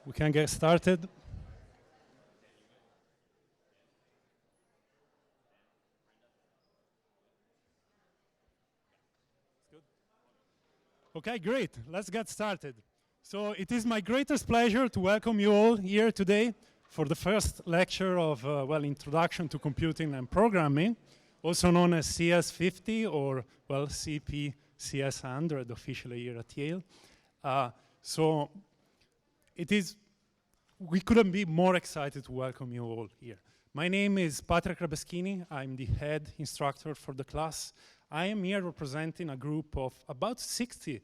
We can get started. Okay, great. Let's get started. So it is my greatest pleasure to welcome you all here today for the first lecture of, Introduction to Computing and Programming, also known as CS50 or, CP CS100 officially here at Yale. We couldn't be more excited to welcome you all here. My name is Patrick Rabeschini. I'm the head instructor for the class. I am here representing a group of about 60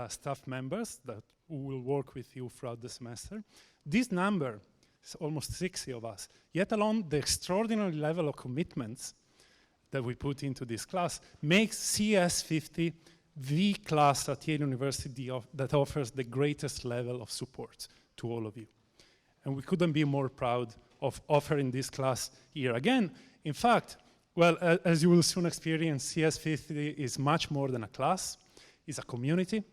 staff members who will work with you throughout the semester. This number is almost 60 of us, yet alone the extraordinary level of commitments that we put into this class makes CS50 the class at Yale University that offers the greatest level of support to all of you. And we couldn't be more proud of offering this class here again. In fact, as you will soon experience, CS50 is much more than a class. It's a community,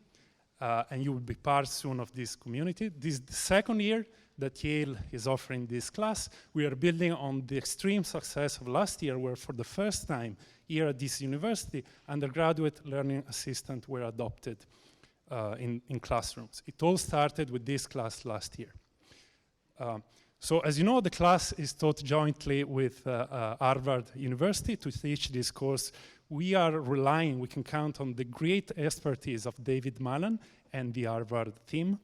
and you will be part soon of this community. This is the second year that Yale is offering this class. We are building on the extreme success of last year, where for the first time here at this university, undergraduate learning assistants were adopted in classrooms. It all started with this class last year. So as you know, the class is taught jointly with Harvard University to teach this course. We can count on the great expertise of David Mullen and the Harvard team.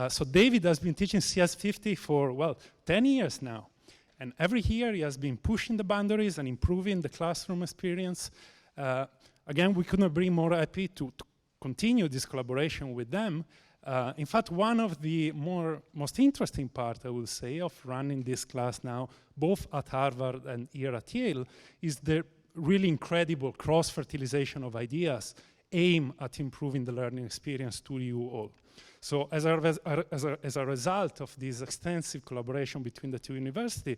So David has been teaching CS50 for, 10 years now. And every year he has been pushing the boundaries and improving the classroom experience. Again, we couldn't be more happy to continue this collaboration with them. In fact, one of the most interesting part, I will say, of running this class now, both at Harvard and here at Yale, is the really incredible cross-fertilization of ideas aimed at improving the learning experience to you all. So as a result of this extensive collaboration between the two universities,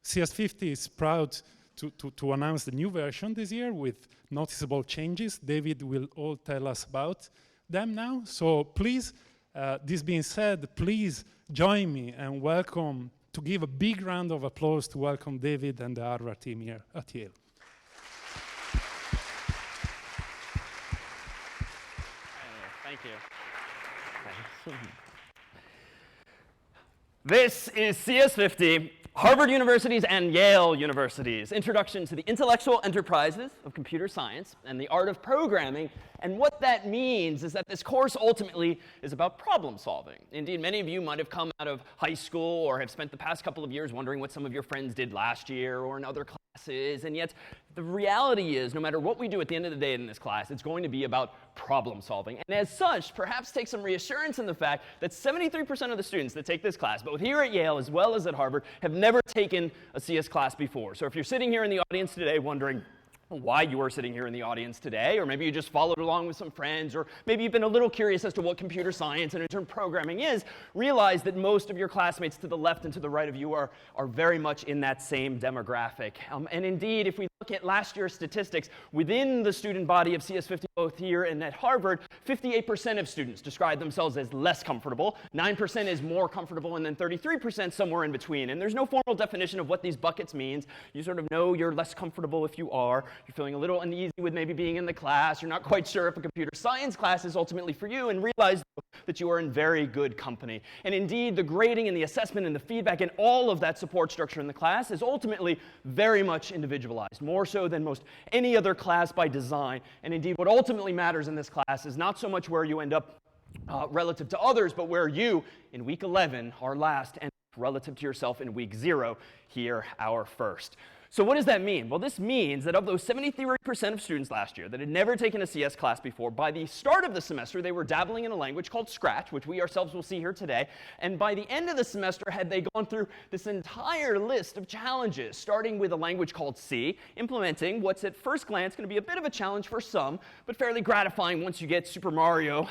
CS50 is proud to announce the new version this year with noticeable changes. David will all tell us about them now. So please, this being said, please join me and to give a big round of applause to welcome David and the Harvard team here at Yale. Thank you. This is CS50, Harvard University's and Yale University's Introduction to the Intellectual Enterprises of Computer Science and the Art of Programming. And what that means is that this course ultimately is about problem solving. Indeed, many of you might have come out of high school or have spent the past couple of years wondering what some of your friends did last year or in other classes. And yet, the reality is, no matter what we do at the end of the day in this class, it's going to be about problem solving. And as such, perhaps take some reassurance in the fact that 73% of the students that take this class, both here at Yale as well as at Harvard, have never taken a CS class before. So if you're sitting here in the audience today wondering why you are sitting here in the audience today, or maybe you just followed along with some friends, or maybe you've been a little curious as to what computer science and in turn programming is, realize that most of your classmates to the left and to the right of you are very much in that same demographic. And indeed, if we look at last year's statistics, within the student body of CS50, both here and at Harvard, 58% of students describe themselves as less comfortable, 9% is more comfortable, and then 33% somewhere in between. And there's no formal definition of what these buckets means. You sort of know you're less comfortable if you are. You're feeling a little uneasy with maybe being in the class. You're not quite sure if a computer science class is ultimately for you, and realize that you are in very good company. And indeed, the grading and the assessment and the feedback and all of that support structure in the class is ultimately very much individualized, more so than most any other class by design. And indeed, what ultimately matters in this class is not so much where you end up relative to others, but where you, in week 11, are last, and relative to yourself in week 0, here, our first. So what does that mean? Well, this means that of those 73% of students last year that had never taken a CS class before, by the start of the semester, they were dabbling in a language called Scratch, which we ourselves will see here today. And by the end of the semester, had they gone through this entire list of challenges, starting with a language called C, implementing what's at first glance going to be a bit of a challenge for some, but fairly gratifying once you get Super Mario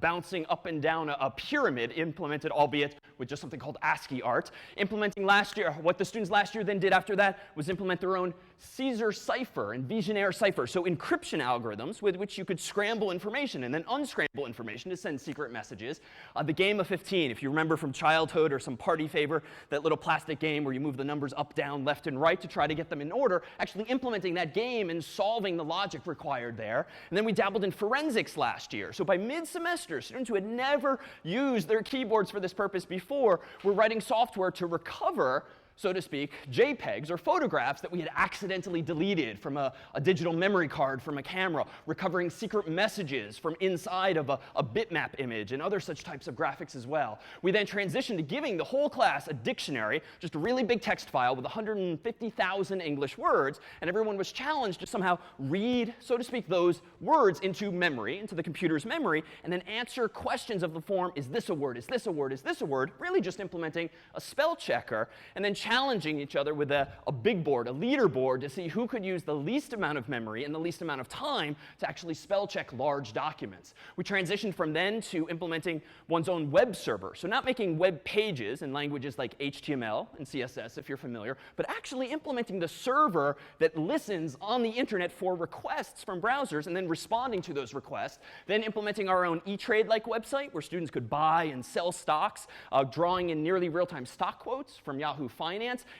bouncing up and down a pyramid implemented, albeit with just something called ASCII art. Implementing last year, what the students last year then did after that was implement their own Caesar cipher and Vigenère cipher, so encryption algorithms with which you could scramble information and then unscramble information to send secret messages. The game of 15, if you remember from childhood or some party favor, that little plastic game where you move the numbers up, down, left, and right to try to get them in order, actually implementing that game and solving the logic required there. And then we dabbled in forensics last year. So by mid-semester, students who had never used their keyboards for this purpose before were writing software to recover, so to speak, JPEGs or photographs that we had accidentally deleted from a digital memory card from a camera, recovering secret messages from inside of a bitmap image and other such types of graphics as well. We then transitioned to giving the whole class a dictionary, just a really big text file with 150,000 English words, and everyone was challenged to somehow read, so to speak, those words into memory, into the computer's memory, and then answer questions of the form, is this a word, is this a word, is this a word, really just implementing a spell checker, and then challenging each other with a big board, a leaderboard, to see who could use the least amount of memory and the least amount of time to actually spell check large documents. We transitioned from then to implementing one's own web server. So not making web pages in languages like HTML and CSS, if you're familiar, but actually implementing the server that listens on the internet for requests from browsers and then responding to those requests. Then implementing our own E-Trade-like website where students could buy and sell stocks, drawing in nearly real-time stock quotes from Yahoo Finance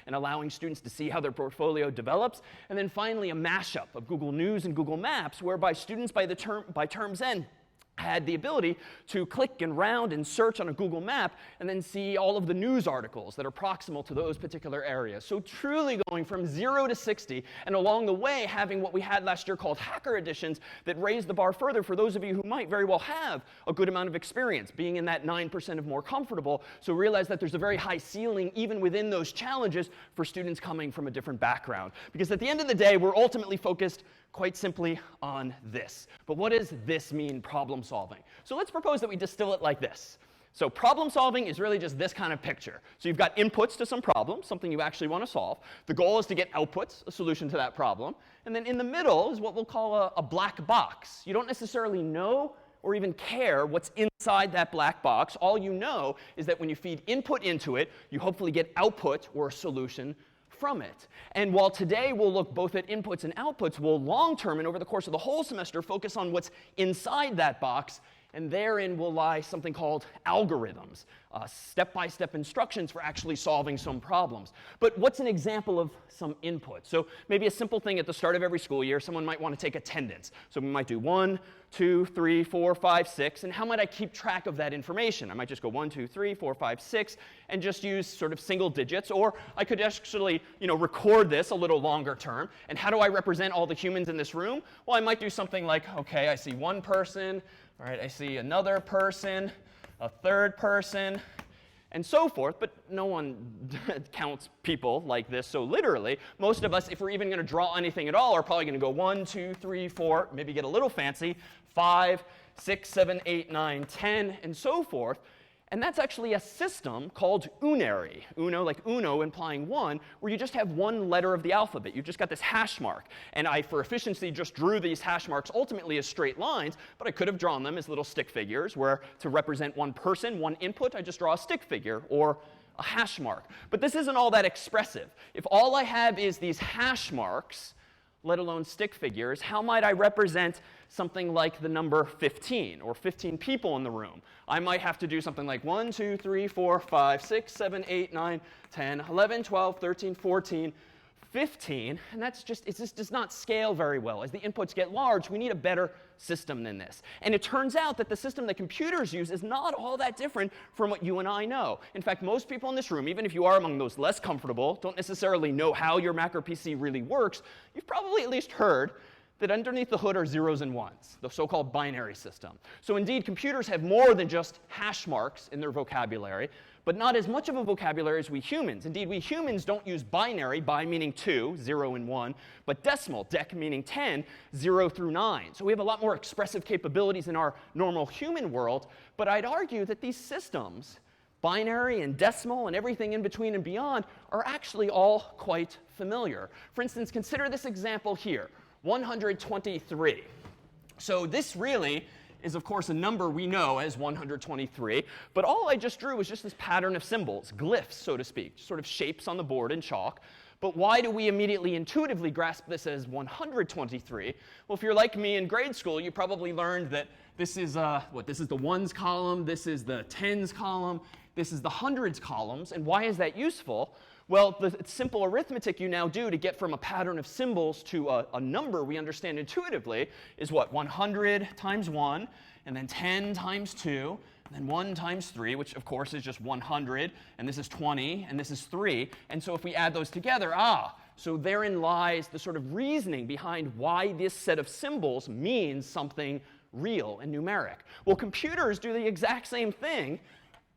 and allowing students to see how their portfolio develops. And then finally, a mashup of Google News and Google Maps, whereby students by term's end had the ability to click and round and search on a Google map and then see all of the news articles that are proximal to those particular areas. So truly going from 0 to 60, and along the way having what we had last year called hacker editions that raised the bar further for those of you who might very well have a good amount of experience, being in that 9% of more comfortable. So realize that there's a very high ceiling even within those challenges for students coming from a different background. Because at the end of the day, we're ultimately focused quite simply on this. But what does this mean, problem solving? So let's propose that we distill it like this. So problem solving is really just this kind of picture. So you've got inputs to some problem, something you actually want to solve. The goal is to get outputs, a solution to that problem. And then in the middle is what we'll call a black box. You don't necessarily know or even care what's inside that black box. All you know is that when you feed input into it, you hopefully get output or a solution from it. And while today we'll look both at inputs and outputs, we'll long-term and over the course of the whole semester focus on what's inside that box, and therein will lie something called algorithms, step-by-step instructions for actually solving some problems. But what's an example of some input? So maybe a simple thing at the start of every school year, someone might want to take attendance. So we might do 1, 2, 3, 4, 5, 6, and how might I keep track of that information? I might just go 1, 2, 3, 4, 5, 6, and just use sort of single digits, or I could actually, record this a little longer term. And how do I represent all the humans in this room? Well, I might do something like, okay, I see one person, all right, I see another person, a third person, and so forth. But no one counts people like this so literally. Most of us, if we're even going to draw anything at all, are probably going to go 1, 2, 3, 4, maybe get a little fancy, 5, 6, 7, 8, 9, 10, and so forth. And that's actually a system called unary. Uno, like uno, implying one, where you just have one letter of the alphabet. You've just got this hash mark. And I, for efficiency, just drew these hash marks ultimately as straight lines, but I could have drawn them as little stick figures, where to represent one person, one input, I just draw a stick figure or a hash mark. But this isn't all that expressive. If all I have is these hash marks, let alone stick figures, how might I represent something like the number 15 or 15 people in the room? I might have to do something like 1, 2, 3, 4, 5, 6, 7, 8, 9, 10, 11, 12, 13, 14, 15. And it just does not scale very well. As the inputs get large, we need a better system than this. And it turns out that the system that computers use is not all that different from what you and I know. In fact, most people in this room, even if you are among those less comfortable, don't necessarily know how your Mac or PC really works, you've probably at least heard that underneath the hood are zeros and ones, the so-called binary system. So indeed, computers have more than just hash marks in their vocabulary, but not as much of a vocabulary as we humans. Indeed, we humans don't use binary, bi meaning 2, 0 and 1, but decimal, dec meaning 10, 0 through 9. So we have a lot more expressive capabilities in our normal human world, but I'd argue that these systems, binary and decimal and everything in between and beyond, are actually all quite familiar. For instance, consider this example here. 123. So this really is, of course, a number we know as 123. But all I just drew was just this pattern of symbols, glyphs, so to speak, sort of shapes on the board in chalk. But why do we immediately intuitively grasp this as 123? Well, if you're like me in grade school, you probably learned that this is this is the ones column, this is the tens column, this is the hundreds columns. And why is that useful? Well, the simple arithmetic you now do to get from a pattern of symbols to a number we understand intuitively is what? 100 times 1, and then 10 times 2, and then 1 times 3, which of course is just 100, and this is 20, and this is 3. And so if we add those together, so therein lies the sort of reasoning behind why this set of symbols means something real and numeric. Well, computers do the exact same thing,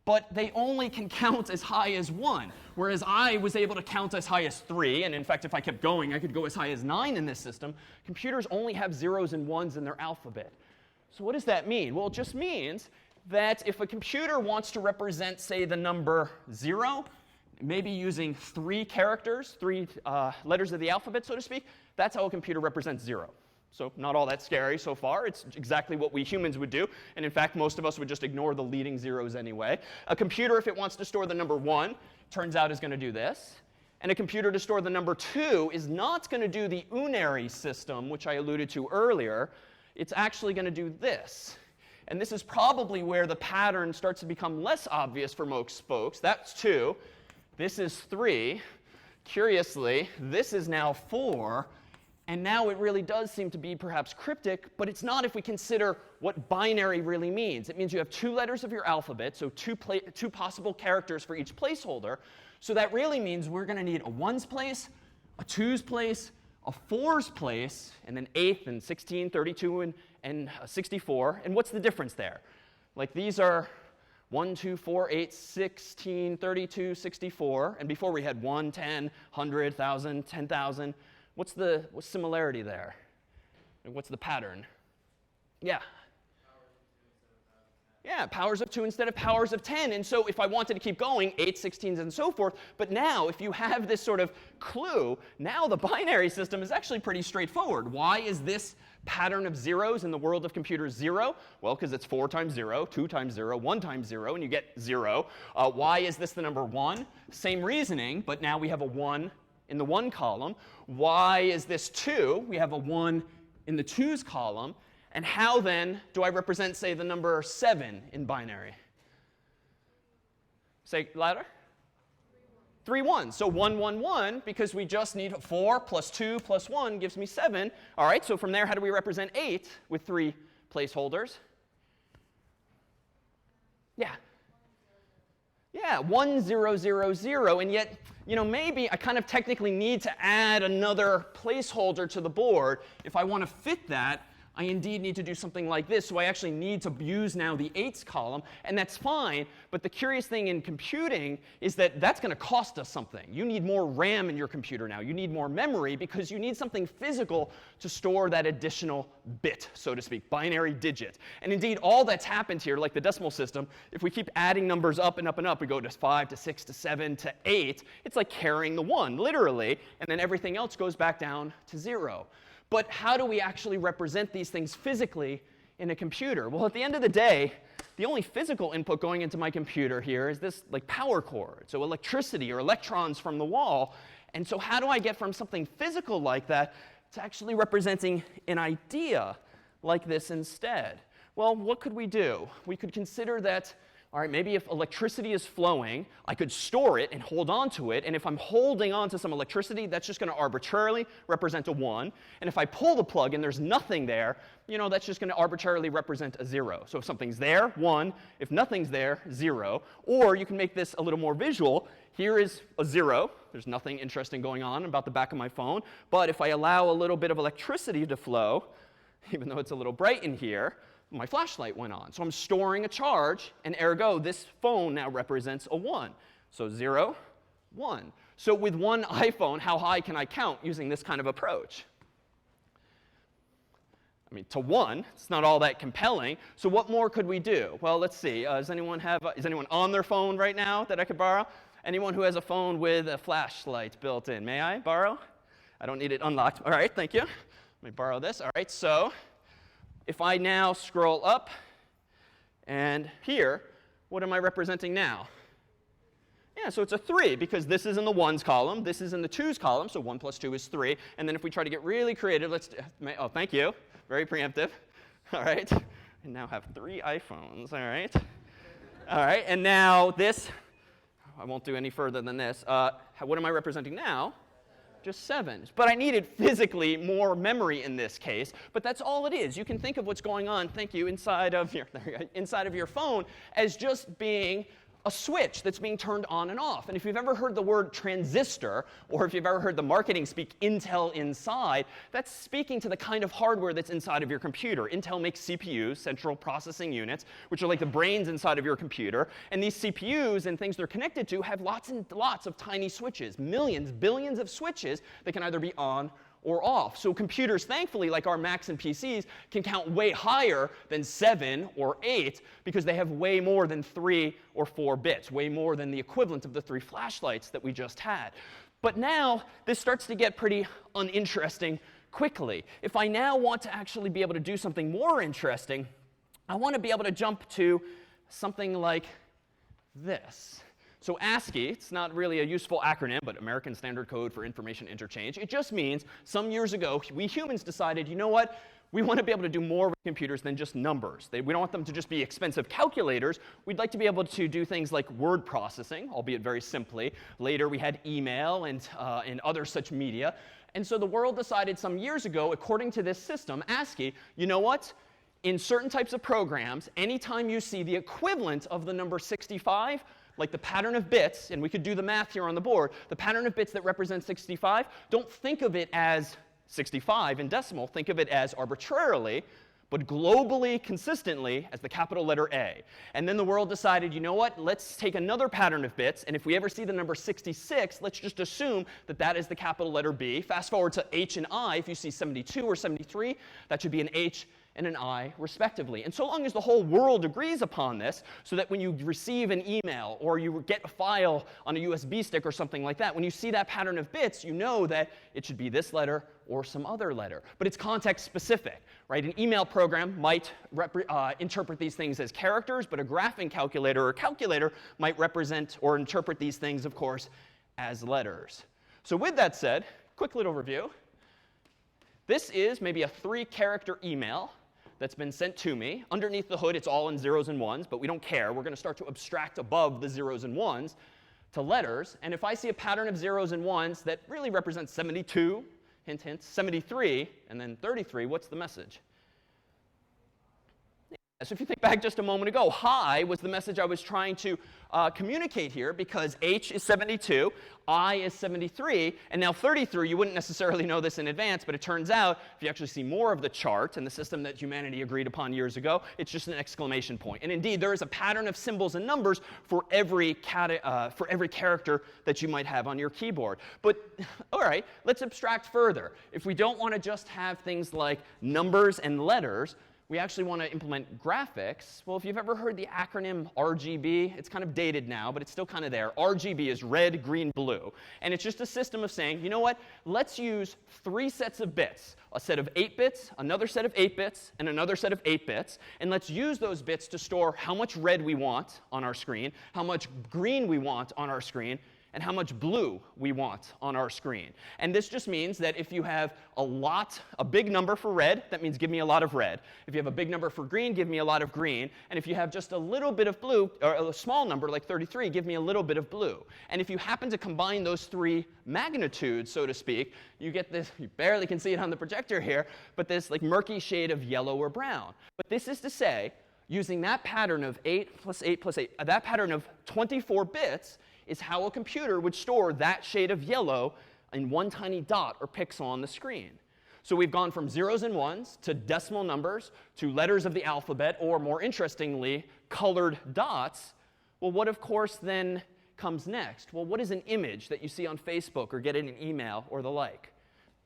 but they only can count as high as 1, whereas I was able to count as high as 3, and in fact, if I kept going, I could go as high as 9 in this system. Computers only have zeros and ones in their alphabet. So what does that mean? Well, it just means that if a computer wants to represent, say, the number 0, maybe using 3 characters, 3 letters of the alphabet, so to speak, that's how a computer represents 0. So not all that scary so far. It's exactly what we humans would do. And in fact, most of us would just ignore the leading zeros anyway. A computer, if it wants to store the number 1, turns out is going to do this. And a computer to store the number 2 is not going to do the unary system, which I alluded to earlier. It's actually going to do this. And this is probably where the pattern starts to become less obvious for most folks. That's 2. This is 3. Curiously, this is now 4. And now it really does seem to be perhaps cryptic, but it's not if we consider what binary really means. It means you have 2 letters of your alphabet, so two possible characters for each placeholder. So that really means we're going to need a 1's place, a 2's place, a 4's place, and then 8th and 16, 32, and 64. And what's the difference there? Like these are 1, 2, 4, 8, 16, 32, 64. And before we had 1, 10, 100, 1,000, 10,000. What's the similarity there? And what's the pattern? Yeah. Yeah, powers of 2 instead of powers of 10. And so if I wanted to keep going, 8, 16s, and so forth. But now, if you have this sort of clue, now the binary system is actually pretty straightforward. Why is this pattern of zeros in the world of computers 0? Well, because it's 4 times 0, 2 times 0, 1 times 0, and you get 0. Why is this the number 1? Same reasoning, but now we have a 1 in the 1 column. Why is this 2? We have a 1 in the 2's column. And how then do I represent, say, the number 7 in binary? Say louder. 3 1s. So 1, 1, 1, because we just need 4 plus 2 plus 1 gives me 7. All right, so from there, how do we represent 8 with 3 placeholders? Yeah. Yeah, 1, 0, 0, 0. And yet, maybe I kind of technically need to add another placeholder to the board. If I want to fit that, I indeed need to do something like this. So I actually need to use now the 8's column. And that's fine. But the curious thing in computing is that that's going to cost us something. You need more RAM in your computer now. You need more memory because you need something physical to store that additional bit, so to speak, binary digit. And indeed, all that's happened here, like the decimal system, if we keep adding numbers up and up and up, we go to 5 to 6 to 7 to 8, it's like carrying the 1, literally. And then everything else goes back down to 0. But how do we actually represent these things physically in a computer? Well, at the end of the day, the only physical input going into my computer here is this like power cord, so electricity or electrons from the wall. And so how do I get from something physical like that to actually representing an idea like this instead? Well, what could we do? We could consider that, all right, maybe if electricity is flowing, I could store it and hold on to it. And if I'm holding on to some electricity, that's just going to arbitrarily represent a 1. And if I pull the plug and there's nothing there, that's just going to arbitrarily represent a 0. So if something's there, 1. If nothing's there, 0. Or you can make this a little more visual. Here is a 0. There's nothing interesting going on about the back of my phone. But if I allow a little bit of electricity to flow, even though it's a little bright in here, my flashlight went on. So I'm storing a charge, and ergo, this phone now represents a 1. So 0, 1. So with one iPhone, how high can I count using this kind of approach? I mean, to 1, it's not all that compelling. So what more could we do? Well, let's see. Is anyone on their phone right now that I could borrow? Anyone who has a phone with a flashlight built in? May I borrow? I don't need it unlocked. All right, thank you. Let me borrow this. All right, so if I now scroll up, and here, what am I representing now? Yeah, Yeah, so it's a 3 because this is in the 1s column, this is in the 2s column, so 1 plus 2 is 3. And then if we try to get really creative, oh, thank you. Very preemptive. All right. I now have 3 iPhones. All right. All right, and now this, I won't do any further than this. What am I representing now? Just 7s. But I needed physically more memory in this case. But that's all it is. You can think of what's going on, thank you, inside of your phone as just being a switch that's being turned on and off. And if you've ever heard the word transistor, or if you've ever heard the marketing speak Intel inside, that's speaking to the kind of hardware that's inside of your computer. Intel makes CPUs, central processing units, which are like the brains inside of your computer. And these CPUs and things they're connected to have lots and lots of tiny switches, millions, billions of switches that can either be on or off. So computers, thankfully, like our Macs and PCs, can count way higher than 7 or 8 because they have way more than 3 or 4 bits, way more than the equivalent of the 3 flashlights that we just had. But now this starts to get pretty uninteresting quickly. If I now want to actually be able to do something more interesting, I want to be able to jump to something like this. So ASCII, it's not really a useful acronym, but American Standard Code for Information Interchange. It just means some years ago, we humans decided, you know what? We want to be able to do more with computers than just numbers. We don't want them to just be expensive calculators. We'd like to be able to do things like word processing, albeit very simply. Later, we had email and other such media. And so the world decided some years ago, according to this system, ASCII, you know what? In certain types of programs, anytime you see the equivalent of the number 65, like the pattern of bits, and we could do the math here on the board, the pattern of bits that represent 65, don't think of it as 65 in decimal. Think of it as arbitrarily, but globally consistently as the capital letter A. And then the world decided, you know what? Let's take another pattern of bits, and if we ever see the number 66, let's just assume that that is the capital letter B. Fast forward to H and I. If you see 72 or 73, that should be an H and an I, respectively. And so long as the whole world agrees upon this, so that when you receive an email or you get a file on a USB stick or something like that, when you see that pattern of bits, you know that it should be this letter or some other letter. But it's context specific, right? An email program might interpret these things as characters, but a graphing calculator or calculator might represent or interpret these things, of course, as letters. So with that said, quick little review. This is maybe a 3-character email that's been sent to me. Underneath the hood, it's all in 0s and 1s, but we don't care. We're going to start to abstract above the 0s and 1s to letters. And if I see a pattern of 0s and 1s that really represents 72, hint, hint, 73, and then 33, what's the message? So if you think back just a moment ago, hi was the message I was trying to communicate here, because H is 72, I is 73, and now 33, you wouldn't necessarily know this in advance, but it turns out if you actually see more of the chart and the system that humanity agreed upon years ago, it's just an exclamation point. And indeed, there is a pattern of symbols and numbers for every character that you might have on your keyboard. But all right, let's abstract further. If we don't want to just have things like numbers and letters, we actually want to implement graphics. Well, if you've ever heard the acronym RGB, it's kind of dated now, but it's still kind of there. RGB is red, green, blue. And it's just a system of saying, you know what? Let's use 3 sets of bits. A set of 8 bits, another set of 8 bits, and another set of 8 bits. And let's use those bits to store how much red we want on our screen, how much green we want on our screen, and how much blue we want on our screen. And this just means that if you have a big number for red, that means give me a lot of red. If you have a big number for green, give me a lot of green. And if you have just a little bit of blue, or a small number like 33, give me a little bit of blue. And if you happen to combine those 3 magnitudes, so to speak, you get this, you barely can see it on the projector here, but this like murky shade of yellow or brown. But this is to say, using that pattern of 8 plus 8 plus 8, that pattern of 24 bits, is how a computer would store that shade of yellow in one tiny dot or pixel on the screen. So we've gone from 0s and 1s to decimal numbers to letters of the alphabet, or more interestingly, colored dots. Well, what, of course, then comes next? Well, what is an image that you see on Facebook or get in an email or the like?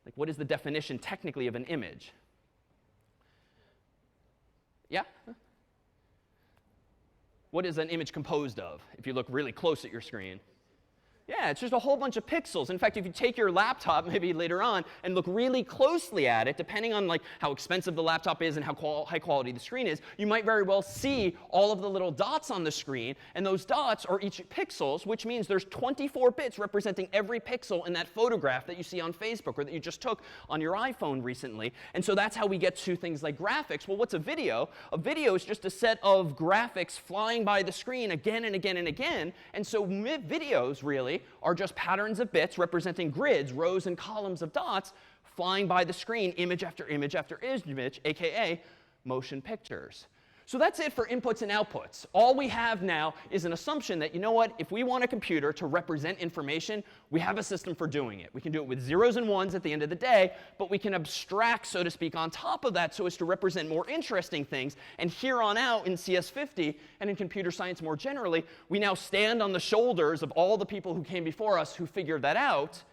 Like, what is the definition technically of an image? Yeah? What is an image composed of, if you look really close at your screen? Yeah, it's just a whole bunch of pixels. In fact, if you take your laptop maybe later on and look really closely at it, depending on like how expensive the laptop is and how high quality the screen is, you might very well see all of the little dots on the screen. And those dots are each pixels, which means there's 24 bits representing every pixel in that photograph that you see on Facebook or that you just took on your iPhone recently. And so that's how we get to things like graphics. Well, what's a video? A video is just a set of graphics flying by the screen again and again and again. And so videos really are just patterns of bits representing grids, rows and columns of dots flying by the screen, image after image after image, aka motion pictures. So that's it for inputs and outputs. All we have now is an assumption that, you know what, if we want a computer to represent information, we have a system for doing it. We can do it with zeros and ones at the end of the day, but we can abstract, so to speak, on top of that so as to represent more interesting things. And here on out in CS50 and in computer science more generally, we now stand on the shoulders of all the people who came before us who figured that out,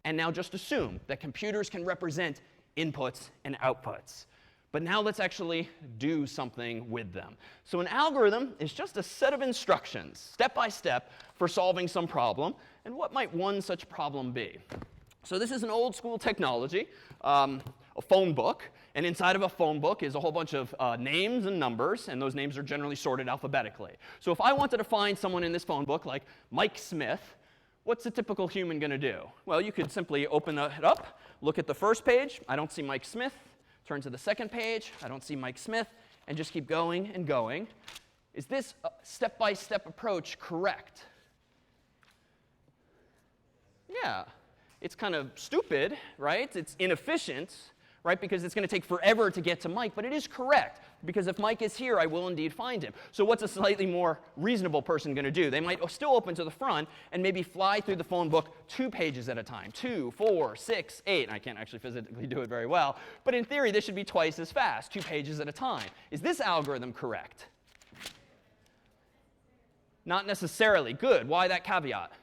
and now just assume that computers can represent inputs and outputs. But now let's actually do something with them. So an algorithm is just a set of instructions, step by step, for solving some problem. And what might one such problem be? So this is an old school technology, a phone book. And inside of a phone book is a whole bunch of names and numbers, and those names are generally sorted alphabetically. So if I wanted to find someone in this phone book, like Mike Smith, what's a typical human going to do? Well, you could simply open it up, look at the first page. I don't see Mike Smith. Turn to the second page. I don't see Mike Smith. And just keep going and going. Is this step-by-step approach correct? Yeah. It's kind of stupid, right? It's inefficient, right? Because it's going to take forever to get to Mike. But it is correct. Because if Mike is here, I will indeed find him. So what's a slightly more reasonable person going to do? They might still open to the front and maybe fly through the phone book 2 pages at a time. 2, 4, 6, 8. I can't actually physically do it very well. But in theory, this should be twice as fast, 2 pages at a time. Is this algorithm correct? Not necessarily. Good. Why that caveat?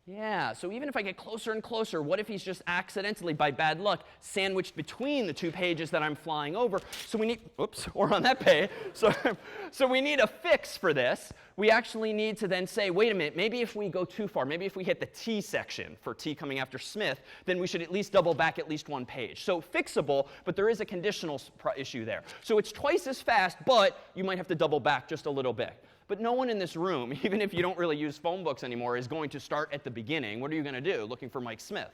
Yeah, so even if I get closer and closer, what if he's just accidentally, by bad luck, sandwiched between the 2 pages that I'm flying over? So we need, oops, or on that page. So we need a fix for this. We actually need to then say, wait a minute, maybe if we go too far, maybe if we hit the T section for T coming after Smith, then we should at least double back at least 1 page. So fixable, but there is a conditional issue there. So it's twice as fast, but you might have to double back just a little bit. But no one in this room, even if you don't really use phone books anymore, is going to start at the beginning. What are you going to do looking for Mike Smith?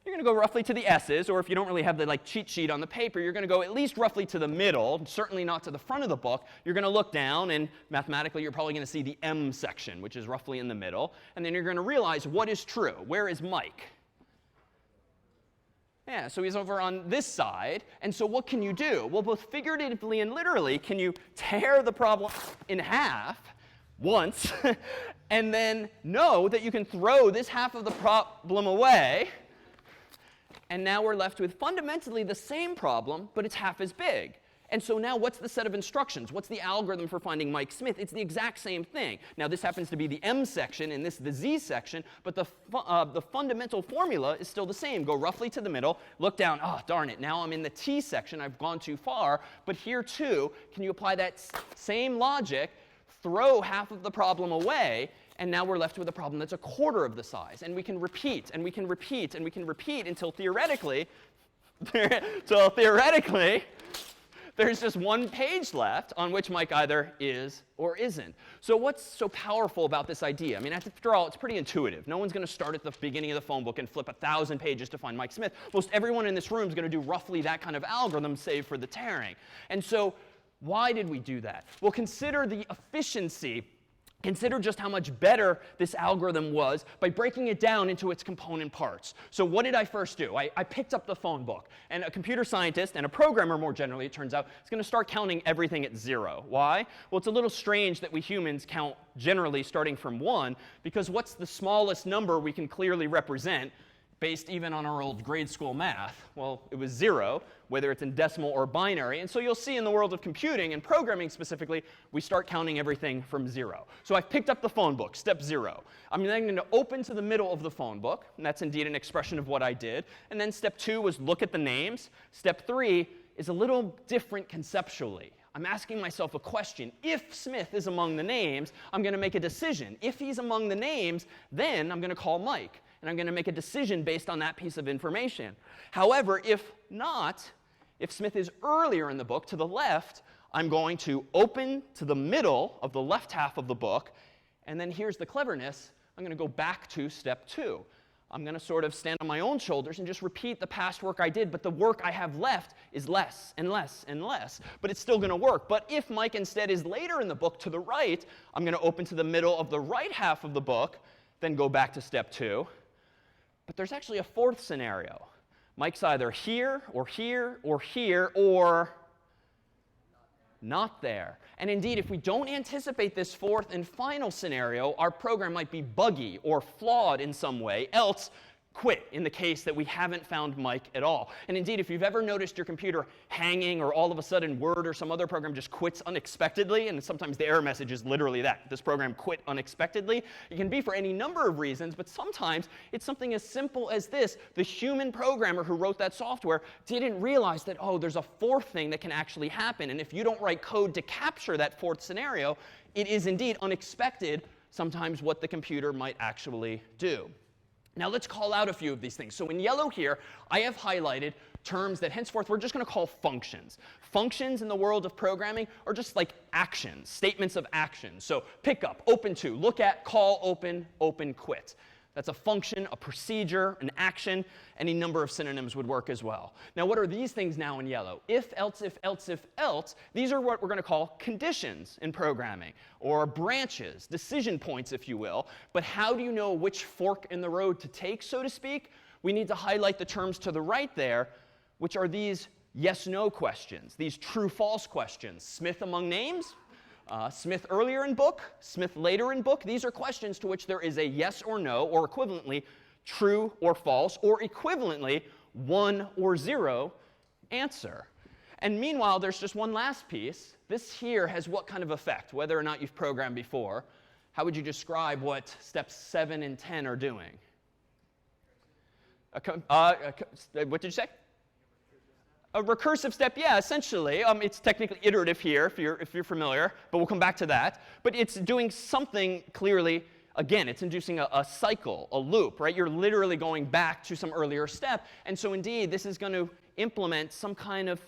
You're going to go roughly to the S's, or if you don't really have the cheat sheet on the paper, you're going to go at least roughly to the middle, certainly not to the front of the book. You're going to look down, and mathematically, you're probably going to see the M section, which is roughly in the middle. And then you're going to realize what is true. Where is Mike? Yeah, so he's over on this side. And so what can you do? Well, both figuratively and literally, can you tear the problem in half once and then know that you can throw this half of the problem away, and now we're left with fundamentally the same problem, but it's half as big. And so now what's the set of instructions? What's the algorithm for finding Mike Smith? It's the exact same thing. Now this happens to be the M section and this the Z section, but the fundamental formula is still the same. Go roughly to the middle, look down, oh, darn it, now I'm in the T section, I've gone too far. But here too, can you apply that same logic, throw half of the problem away, and now we're left with a problem that's a quarter of the size. And we can repeat, and we can repeat, and we can repeat until theoretically, there's just 1 page left on which Mike either is or isn't. So what's so powerful about this idea? I mean, after all, it's pretty intuitive. No one's going to start at the beginning of the phone book and flip 1,000 pages to find Mike Smith. Most everyone in this room is going to do roughly that kind of algorithm, save for the tearing. And so why did we do that? Well, consider the efficiency. Consider just how much better this algorithm was by breaking it down into its component parts. So what did I first do? I picked up the phone book. And a computer scientist, and a programmer more generally, it turns out, is going to start counting everything at 0. Why? Well, it's a little strange that we humans count generally starting from 1, because what's the smallest number we can clearly represent based even on our old grade school math? Well, it was 0, whether it's in decimal or binary. And so you'll see in the world of computing and programming specifically, we start counting everything from 0. So I've picked up the phone book, step 0. I'm then going to open to the middle of the phone book, and that's indeed an expression of what I did. And then step 2 was look at the names. Step 3 is a little different conceptually. I'm asking myself a question. If Smith is among the names, I'm going to make a decision. If he's among the names, then I'm going to call Mike. And I'm going to make a decision based on that piece of information. However, if not, if Smith is earlier in the book, to the left, I'm going to open to the middle of the left half of the book. And then here's the cleverness. I'm going to go back to step 2. I'm going to sort of stand on my own shoulders and just repeat the past work I did. But the work I have left is less and less and less. But it's still going to work. But if Mike instead is later in the book to the right, I'm going to open to the middle of the right half of the book, then go back to step 2. But there's actually a fourth scenario. Mike's either here, or here, or here, or not there. And indeed, if we don't anticipate this fourth and final scenario, our program might be buggy or flawed in some way, else quit in the case that we haven't found Mike at all. And indeed, if you've ever noticed your computer hanging, or all of a sudden Word or some other program just quits unexpectedly, and sometimes the error message is literally that, this program quit unexpectedly, it can be for any number of reasons, but sometimes it's something as simple as this. The human programmer who wrote that software didn't realize that, oh, there's a fourth thing that can actually happen, and if you don't write code to capture that fourth scenario, it is indeed unexpected sometimes what the computer might actually do. Now let's call out a few of these things. So in yellow here, I have highlighted terms that henceforth we're just going to call functions. Functions in the world of programming are just like actions, statements of action. So pick up, open to, look at, call, open, quit. That's a function, a procedure, an action. Any number of synonyms would work as well. Now, what are these things now in yellow? If, else, if, else, if, else. These are what we're going to call conditions in programming, or branches, decision points, if you will. But how do you know which fork in the road to take, so to speak? We need to highlight the terms to the right there, which are these yes-no questions, these true-false questions. Smith among names? Smith earlier in book, Smith later in book. These are questions to which there is a yes or no, or equivalently, true or false, or equivalently, 1 or 0 answer. And meanwhile, there's just one last piece. This here has what kind of effect, whether or not you've programmed before? How would you describe what steps 7 and 10 are doing? What did you say? A recursive step, yeah, essentially. It's technically iterative here, if you're familiar, but we'll come back to that. But it's doing something clearly. Again, it's inducing a cycle, a loop, right? You're literally going back to some earlier step. And so indeed, this is going to implement some kind of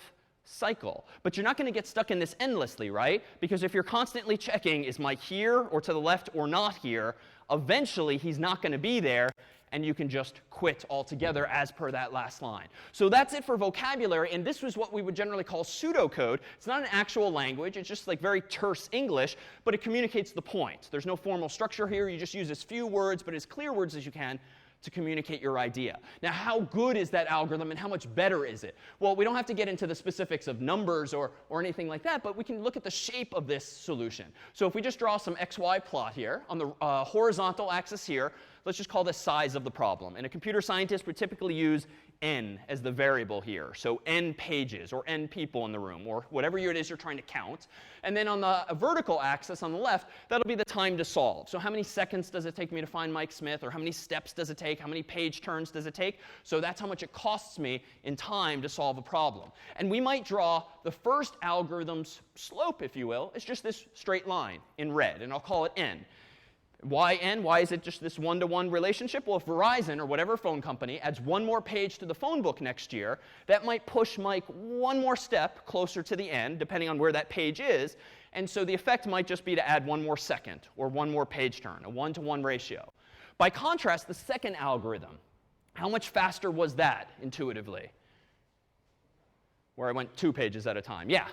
cycle. But you're not going to get stuck in this endlessly, right? Because if you're constantly checking, is Mike here or to the left or not here, eventually he's not going to be there, and you can just quit altogether as per that last line. So that's it for vocabulary, and this was what we would generally call pseudocode. It's not an actual language. It's just like very terse English, but it communicates the point. There's no formal structure here. You just use as few words, but as clear words as you can to communicate your idea. Now, how good is that algorithm, and how much better is it? Well, we don't have to get into the specifics of numbers or anything like that, but we can look at the shape of this solution. So if we just draw some XY plot here, on the horizontal axis here, let's just call this size of the problem. And a computer scientist would typically use n as the variable here. So n pages, or n people in the room, or whatever it is you're trying to count. And then on the vertical axis on the left, that'll be the time to solve. So how many seconds does it take me to find Mike Smith? Or how many steps does it take? How many page turns does it take? So that's how much it costs me in time to solve a problem. And we might draw the first algorithm's slope, if you will. It's just this straight line in red, and I'll call it n. Why n? Why is it just this one-to-one relationship? Well, if Verizon or whatever phone company adds one more page to the phone book next year, that might push Mike one more step closer to the end, depending on where that page is. And so the effect might just be to add one more second or one more page turn, a one-to-one ratio. By contrast, the second algorithm, how much faster was that intuitively? Where I went 2 pages at a time. Yeah.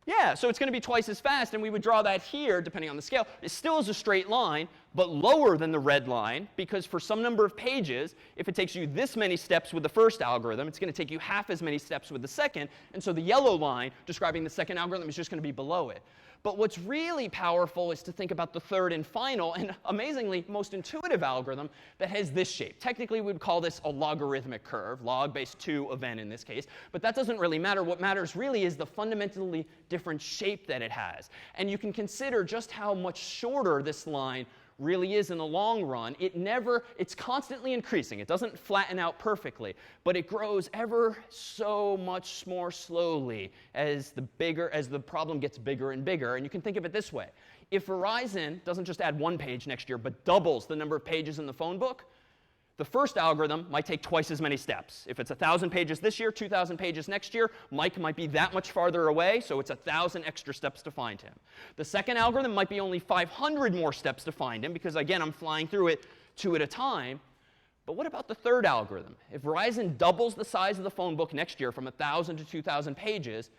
Yeah, so it's going to be twice as fast, and we would draw that here, depending on the scale. It still is a straight line, but lower than the red line, because for some number of pages, if it takes you this many steps with the first algorithm, it's going to take you half as many steps with the second, and so the yellow line describing the second algorithm is just going to be below it. But what's really powerful is to think about the third and final, and amazingly, most intuitive algorithm that has this shape. Technically, we would call this a logarithmic curve, log base 2 of n in this case. But that doesn't really matter. What matters really is the fundamentally different shape that it has. And you can consider just how much shorter this line really is in the long run, it's constantly increasing. It doesn't flatten out perfectly, but it grows ever so much more slowly as the problem gets bigger and bigger. And you can think of it this way. If Verizon doesn't just add 1 page next year, but doubles the number of pages in the phone book, the first algorithm might take twice as many steps. If it's 1,000 pages this year, 2,000 pages next year, Mike might be that much farther away, so it's 1,000 extra steps to find him. The second algorithm might be only 500 more steps to find him, because again, I'm flying through it 2 at a time. But what about the third algorithm? If Verizon doubles the size of the phone book next year from 1,000 to 2,000 pages,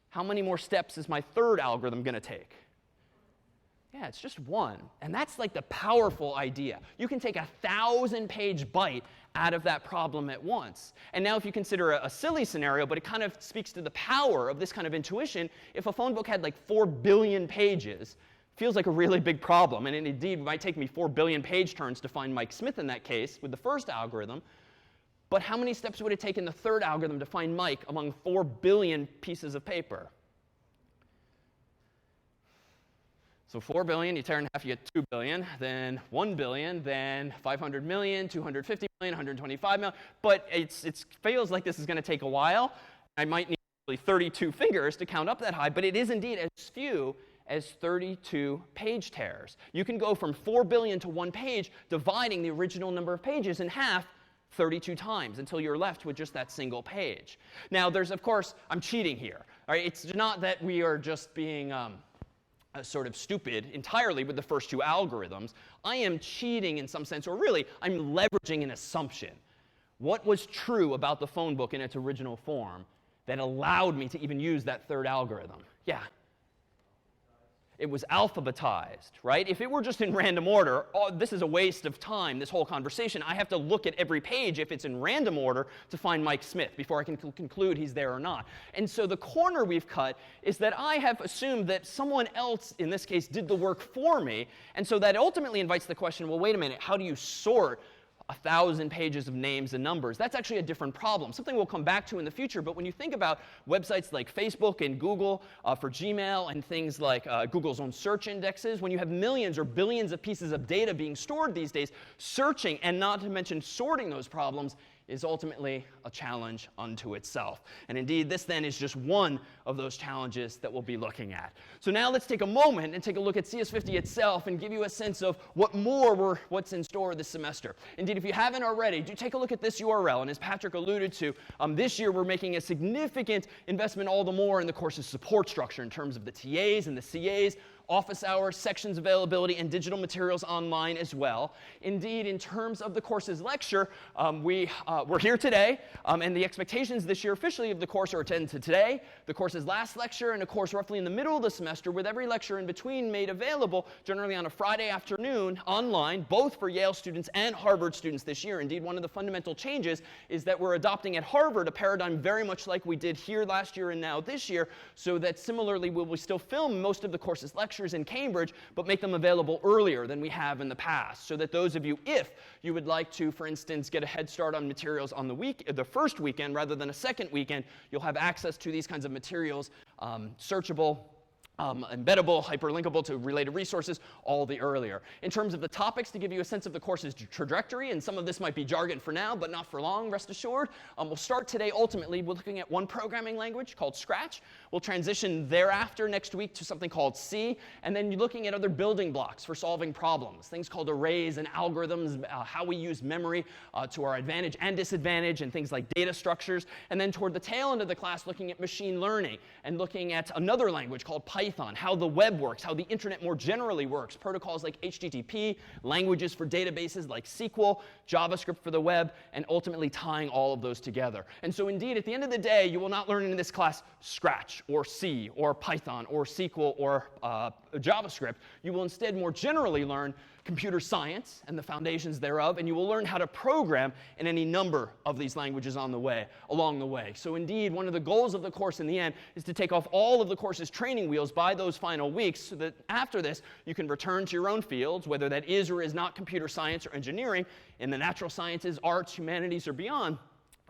how many more steps is my third algorithm going to take? Yeah, it's just 1. And that's like the powerful idea. You can take 1,000-page bite out of that problem at once. And now if you consider a silly scenario, but it kind of speaks to the power of this kind of intuition, if a phone book had like 4 billion pages, feels like a really big problem. And indeed, it might take me 4 billion page turns to find Mike Smith in that case with the first algorithm. But how many steps would it take in the third algorithm to find Mike among 4 billion pieces of paper? So 4 billion, you tear in half, you get 2 billion, then 1 billion, then 500 million, 250 million, 125 million. But it feels like this is going to take a while. I might need 32 fingers to count up that high, but it is indeed as few as 32 page tears. You can go from 4 billion to 1 page, dividing the original number of pages in half 32 times until you're left with just that single page. Now, there's, of course, I'm cheating here. All right? It's not that we are just being sort of stupid entirely with the first 2 algorithms. I am cheating in some sense, or really, I'm leveraging an assumption. What was true about the phone book in its original form that allowed me to even use that third algorithm? Yeah. It was alphabetized, right? If it were just in random order, this is a waste of time, this whole conversation. I have to look at every page if it's in random order to find Mike Smith before I can conclude he's there or not. And so the corner we've cut is that I have assumed that someone else, in this case, did the work for me. And so that ultimately invites the question, well, wait a minute, how do you sort 1,000 pages of names and numbers? That's actually a different problem, something we'll come back to in the future. But when you think about websites like Facebook and Google for Gmail and things like Google's own search indexes, when you have millions or billions of pieces of data being stored these days, searching and not to mention sorting those problems is ultimately a challenge unto itself. And indeed, this then is just one of those challenges that we'll be looking at. So now let's take a moment and take a look at CS50 itself and give you a sense of what's in store this semester. Indeed, if you haven't already, do take a look at this URL. And as Patrick alluded to, this year we're making a significant investment all the more in the course's support structure in terms of the TAs and the CAs, office hours, sections availability, and digital materials online as well. Indeed, in terms of the course's lecture, we're here today, and the expectations this year officially of the course are attend to today, the course's last lecture, and a course roughly in the middle of the semester with every lecture in between made available generally on a Friday afternoon online, both for Yale students and Harvard students this year. Indeed, one of the fundamental changes is that we're adopting at Harvard a paradigm very much like we did here last year and now this year, so that similarly we still film most of the course's lectures in Cambridge, but make them available earlier than we have in the past, so that those of you, if you would like to, for instance, get a head start on materials on the first weekend rather than a second weekend, you'll have access to these kinds of materials, searchable, embeddable, hyperlinkable to related resources all the earlier. In terms of the topics, to give you a sense of the course's trajectory, and some of this might be jargon for now, but not for long, rest assured, we'll start today ultimately with looking at one programming language called Scratch. We'll transition thereafter next week to something called C, and then looking at other building blocks for solving problems, things called arrays and algorithms, how we use memory to our advantage and disadvantage, and things like data structures. And then toward the tail end of the class, looking at machine learning and looking at another language called Python, how the web works, how the internet more generally works, protocols like HTTP, languages for databases like SQL, JavaScript for the web, and ultimately tying all of those together. And so indeed, at the end of the day, you will not learn in this class Scratch or C or Python or SQL or JavaScript. You will instead more generally learn computer science and the foundations thereof, and you will learn how to program in any number of these languages along the way. So indeed, one of the goals of the course in the end is to take off all of the course's training wheels by those final weeks, so that after this, you can return to your own fields, whether that is or is not computer science or engineering, in the natural sciences, arts, humanities, or beyond,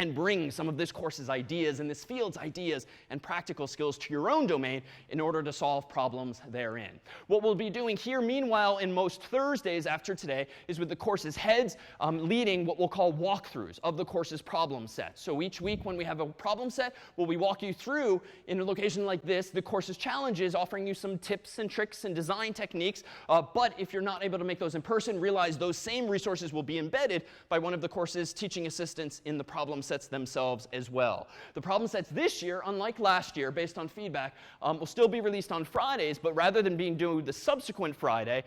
and bring some of this course's ideas and this field's ideas and practical skills to your own domain in order to solve problems therein. What we'll be doing here, meanwhile, in most Thursdays after today, is with the course's heads leading what we'll call walkthroughs of the course's problem set. So each week when we have a problem set, we'll be walking you through, in a location like this, the course's challenges, offering you some tips and tricks and design techniques. But if you're not able to make those in person, realize those same resources will be embedded by one of the course's teaching assistants in the problem sets themselves as well. The problem sets this year, unlike last year, based on feedback, will still be released on Fridays, but rather than being due the subsequent Friday,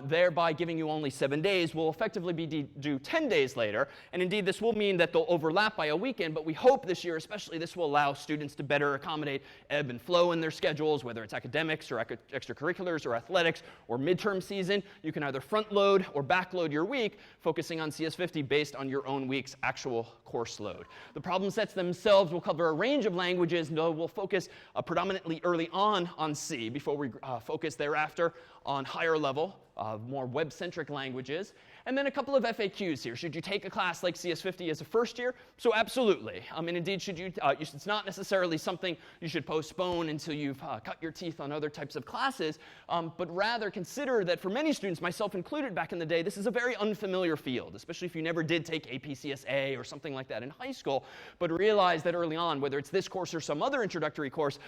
thereby giving you only 7 days, will effectively be due 10 days later. And indeed, this will mean that they'll overlap by a weekend, but we hope this year especially this will allow students to better accommodate ebb and flow in their schedules, whether it's academics or extracurriculars or athletics or midterm season. You can either front load or back load your week, focusing on CS50 based on your own week's actual course load. The problem sets themselves will cover a range of languages, though we'll focus predominantly early on C before we focus thereafter on higher level, more web-centric languages. And then a couple of FAQs here. Should you take a class like CS50 as a first year? So absolutely. And indeed, it's not necessarily something you should postpone until you've cut your teeth on other types of classes, but rather consider that for many students, myself included back in the day, this is a very unfamiliar field, especially if you never did take APCSA or something like that in high school, but realize that early on, whether it's this course or some other introductory course,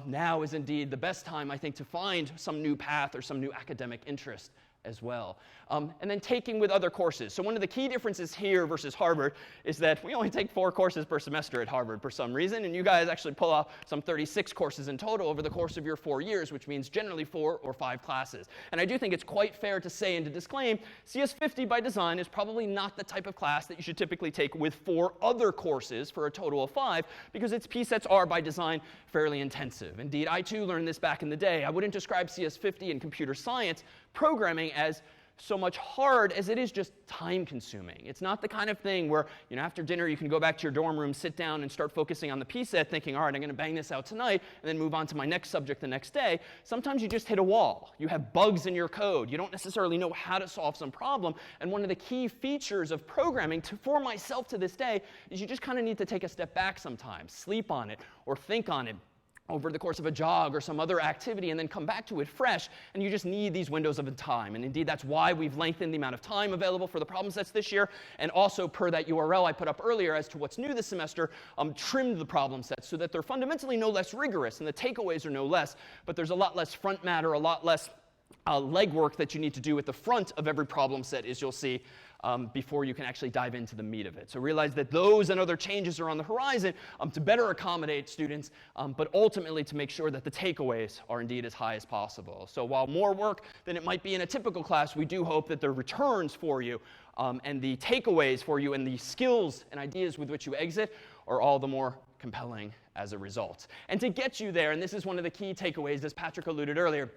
now is indeed the best time, I think, to find some new path or some new academic interest as well. And then taking with other courses. So one of the key differences here versus Harvard is that we only take 4 courses per semester at Harvard for some reason, and you guys actually pull off some 36 courses in total over the course of your 4 years, which means generally 4 or 5 classes. And I do think it's quite fair to say and to disclaim, CS50 by design is probably not the type of class that you should typically take with 4 other courses for a total of 5, because its P-sets are by design fairly intensive. Indeed, I too learned this back in the day. I wouldn't describe CS50 in computer science programming as so much hard as it is just time consuming. It's not the kind of thing where, after dinner you can go back to your dorm room, sit down, and start focusing on the P-set, thinking, all right, I'm going to bang this out tonight, and then move on to my next subject the next day. Sometimes you just hit a wall. You have bugs in your code. You don't necessarily know how to solve some problem. And one of the key features of programming, for myself to this day, is you just kind of need to take a step back sometimes, sleep on it, or think on it over the course of a jog or some other activity, and then come back to it fresh, and you just need these windows of time. And indeed, that's why we've lengthened the amount of time available for the problem sets this year, and also per that URL I put up earlier as to what's new this semester, trimmed the problem sets so that they're fundamentally no less rigorous, and the takeaways are no less, but there's a lot less front matter, a lot less legwork that you need to do at the front of every problem set, as you'll see, before you can actually dive into the meat of it. So realize that those and other changes are on the horizon to better accommodate students, but ultimately to make sure that the takeaways are indeed as high as possible. So while more work than it might be in a typical class, we do hope that the returns for you and the takeaways for you and the skills and ideas with which you exit are all the more compelling as a result. And to get you there, and this is one of the key takeaways, as Patrick alluded earlier,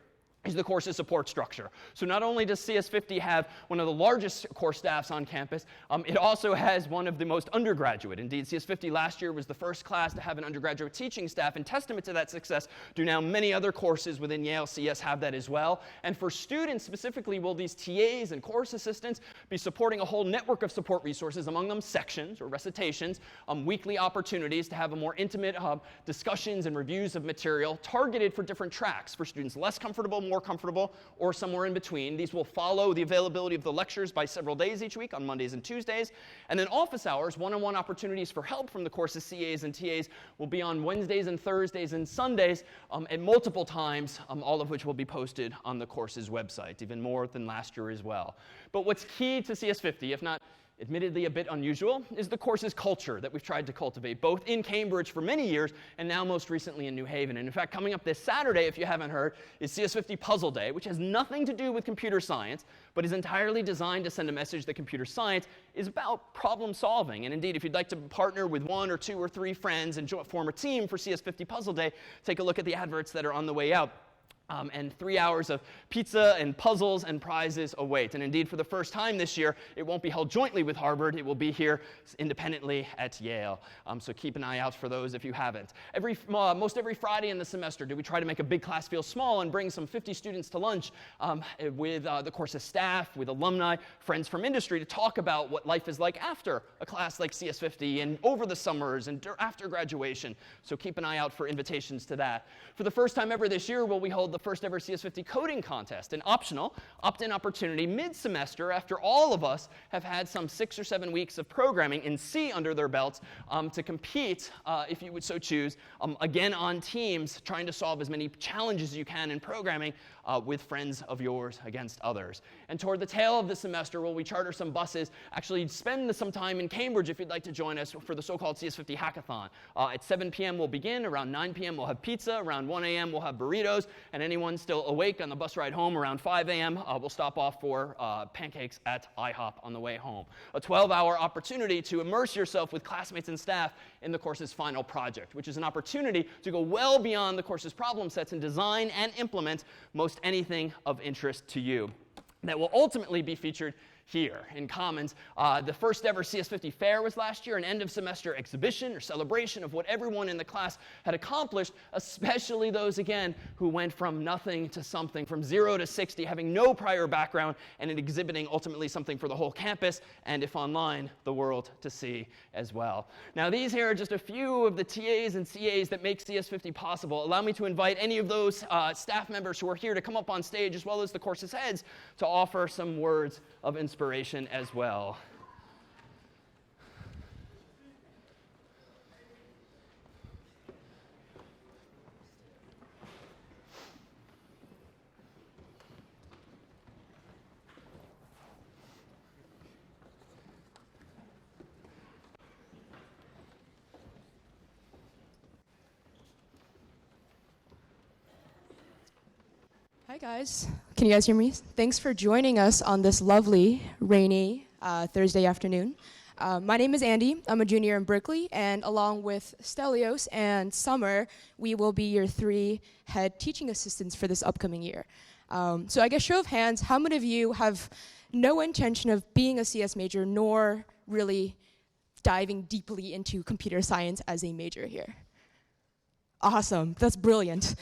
is the course's support structure. So not only does CS50 have one of the largest course staffs on campus, it also has one of the most undergraduate. Indeed, CS50 last year was the first class to have an undergraduate teaching staff, and testament to that success do now many other courses within Yale CS have that as well. And for students specifically, will these TAs and course assistants be supporting a whole network of support resources, among them sections or recitations, weekly opportunities to have a more intimate discussions and reviews of material targeted for different tracks for students less comfortable, more comfortable, or somewhere in between. These will follow the availability of the lectures by several days each week on Mondays and Tuesdays. And then office hours, one-on-one opportunities for help from the course's CAs and TAs will be on Wednesdays and Thursdays and Sundays at multiple times, all of which will be posted on the course's website, even more than last year as well. But what's key to CS50, if not admittedly a bit unusual, is the course's culture that we've tried to cultivate, both in Cambridge for many years and now most recently in New Haven. And in fact, coming up this Saturday, if you haven't heard, is CS50 Puzzle Day, which has nothing to do with computer science, but is entirely designed to send a message that computer science is about problem solving. And indeed, if you'd like to partner with 1 or 2 or 3 friends and form a team for CS50 Puzzle Day, take a look at the adverts that are on the way out. and 3 hours of pizza and puzzles and prizes await. And indeed, for the first time this year, it won't be held jointly with Harvard. It will be here independently at Yale. So keep an eye out for those if you haven't. Most every Friday in the semester, do we try to make a big class feel small and bring some 50 students to lunch with the course's staff, with alumni, friends from industry to talk about what life is like after a class like CS50 and over the summers and after graduation. So keep an eye out for invitations to that. For the first time ever this year, will we hold the first ever CS50 coding contest, an optional opt-in opportunity mid-semester after all of us have had some 6 or 7 weeks of programming in C under their belts to compete, if you would so choose, again on teams, trying to solve as many challenges as you can in programming with friends of yours against others. And toward the tail of the semester, will we charter some buses, actually spend some time in Cambridge if you'd like to join us for the so-called CS50 hackathon. At 7 p.m. we'll begin. Around 9 p.m. we'll have pizza. Around 1 a.m. we'll have burritos. And anyone still awake on the bus ride home around 5 a.m., we'll stop off for pancakes at IHOP on the way home. A 12-hour opportunity to immerse yourself with classmates and staff in the course's final project, which is an opportunity to go well beyond the course's problem sets and design and implement most anything of interest to you. That will ultimately be featured here in Commons. The first ever CS50 fair was last year, an end of semester exhibition or celebration of what everyone in the class had accomplished, especially those, again, who went from nothing to something, from 0 to 60, having no prior background, and in exhibiting ultimately something for the whole campus, and if online, the world to see as well. Now, these here are just a few of the TAs and CAs that make CS50 possible. Allow me to invite any of those staff members who are here to come up on stage, as well as the course's heads, to offer some words of inspiration as well. Hi guys, can you guys hear me? Thanks for joining us on this lovely, rainy Thursday afternoon. My name is Andy. I'm a junior in Berkeley, and along with Stelios and Summer, we will be your 3 head teaching assistants for this upcoming year. So I guess show of hands, how many of you have no intention of being a CS major, nor really diving deeply into computer science as a major here? Awesome, that's brilliant.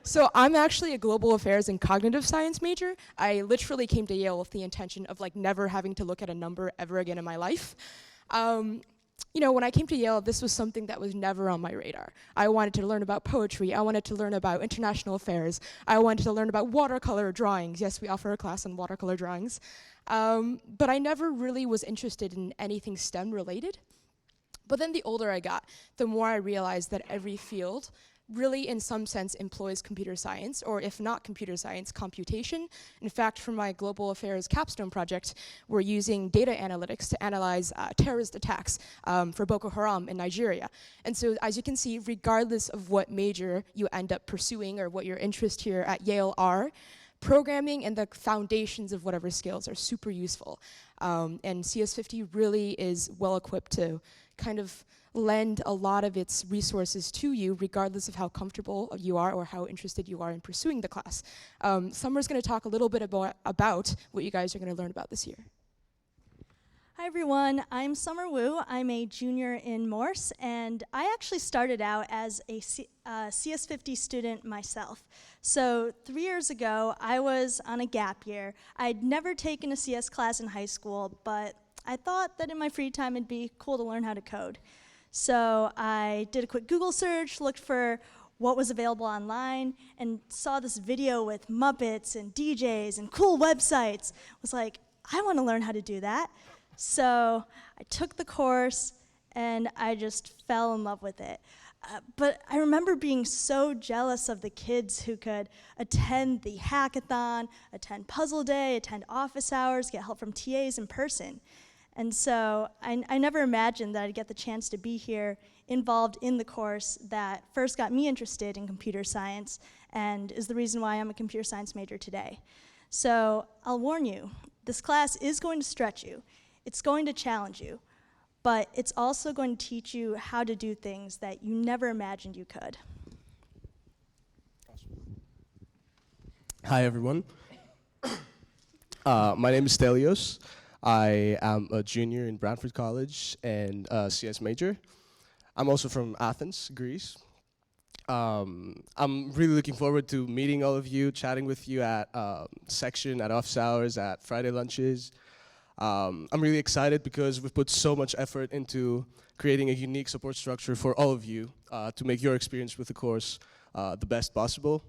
So I'm actually a global affairs and cognitive science major. I literally came to Yale with the intention of never having to look at a number ever again in my life. You know, when I came to Yale, this was something that was never on my radar. I wanted to learn about poetry. I wanted to learn about international affairs. I wanted to learn about watercolor drawings. Yes, we offer a class on watercolor drawings. But I never really was interested in anything STEM related. But then the older I got, the more I realized that every field really, in some sense, employs computer science, or if not computer science, computation. In fact, for my global affairs capstone project, we're using data analytics to analyze terrorist attacks for Boko Haram in Nigeria. And so, as you can see, regardless of what major you end up pursuing or what your interests here at Yale are, programming and the foundations of whatever skills are super useful. And CS50 really is well equipped to kind of lend a lot of its resources to you, regardless of how comfortable you are or how interested you are in pursuing the class. Summer's going to talk a little bit about what you guys are going to learn about this year. Hi everyone, I'm Summer Wu. I'm a junior in Morse, and I actually started out as a CS50 student myself. So 3 years ago, I was on a gap year. I'd never taken a CS class in high school, but I thought that in my free time it'd be cool to learn how to code. So I did a quick Google search, looked for what was available online, and saw this video with Muppets and DJs and cool websites. Was like, I want to learn how to do that. So I took the course, and I just fell in love with it. But I remember being so jealous of the kids who could attend the hackathon, attend puzzle day, attend office hours, get help from TAs in person. And so I never imagined that I'd get the chance to be here involved in the course that first got me interested in computer science and is the reason why I'm a computer science major today. So I'll warn you, this class is going to stretch you. It's going to challenge you, but it's also going to teach you how to do things that you never imagined you could. Awesome. Hi, everyone. My name is Stelios. I am a junior in Brantford College and a CS major. I'm also from Athens, Greece. I'm really looking forward to meeting all of you, chatting with you at section, at office hours, at Friday lunches. I'm really excited because we've put so much effort into creating a unique support structure for all of you to make your experience with the course the best possible.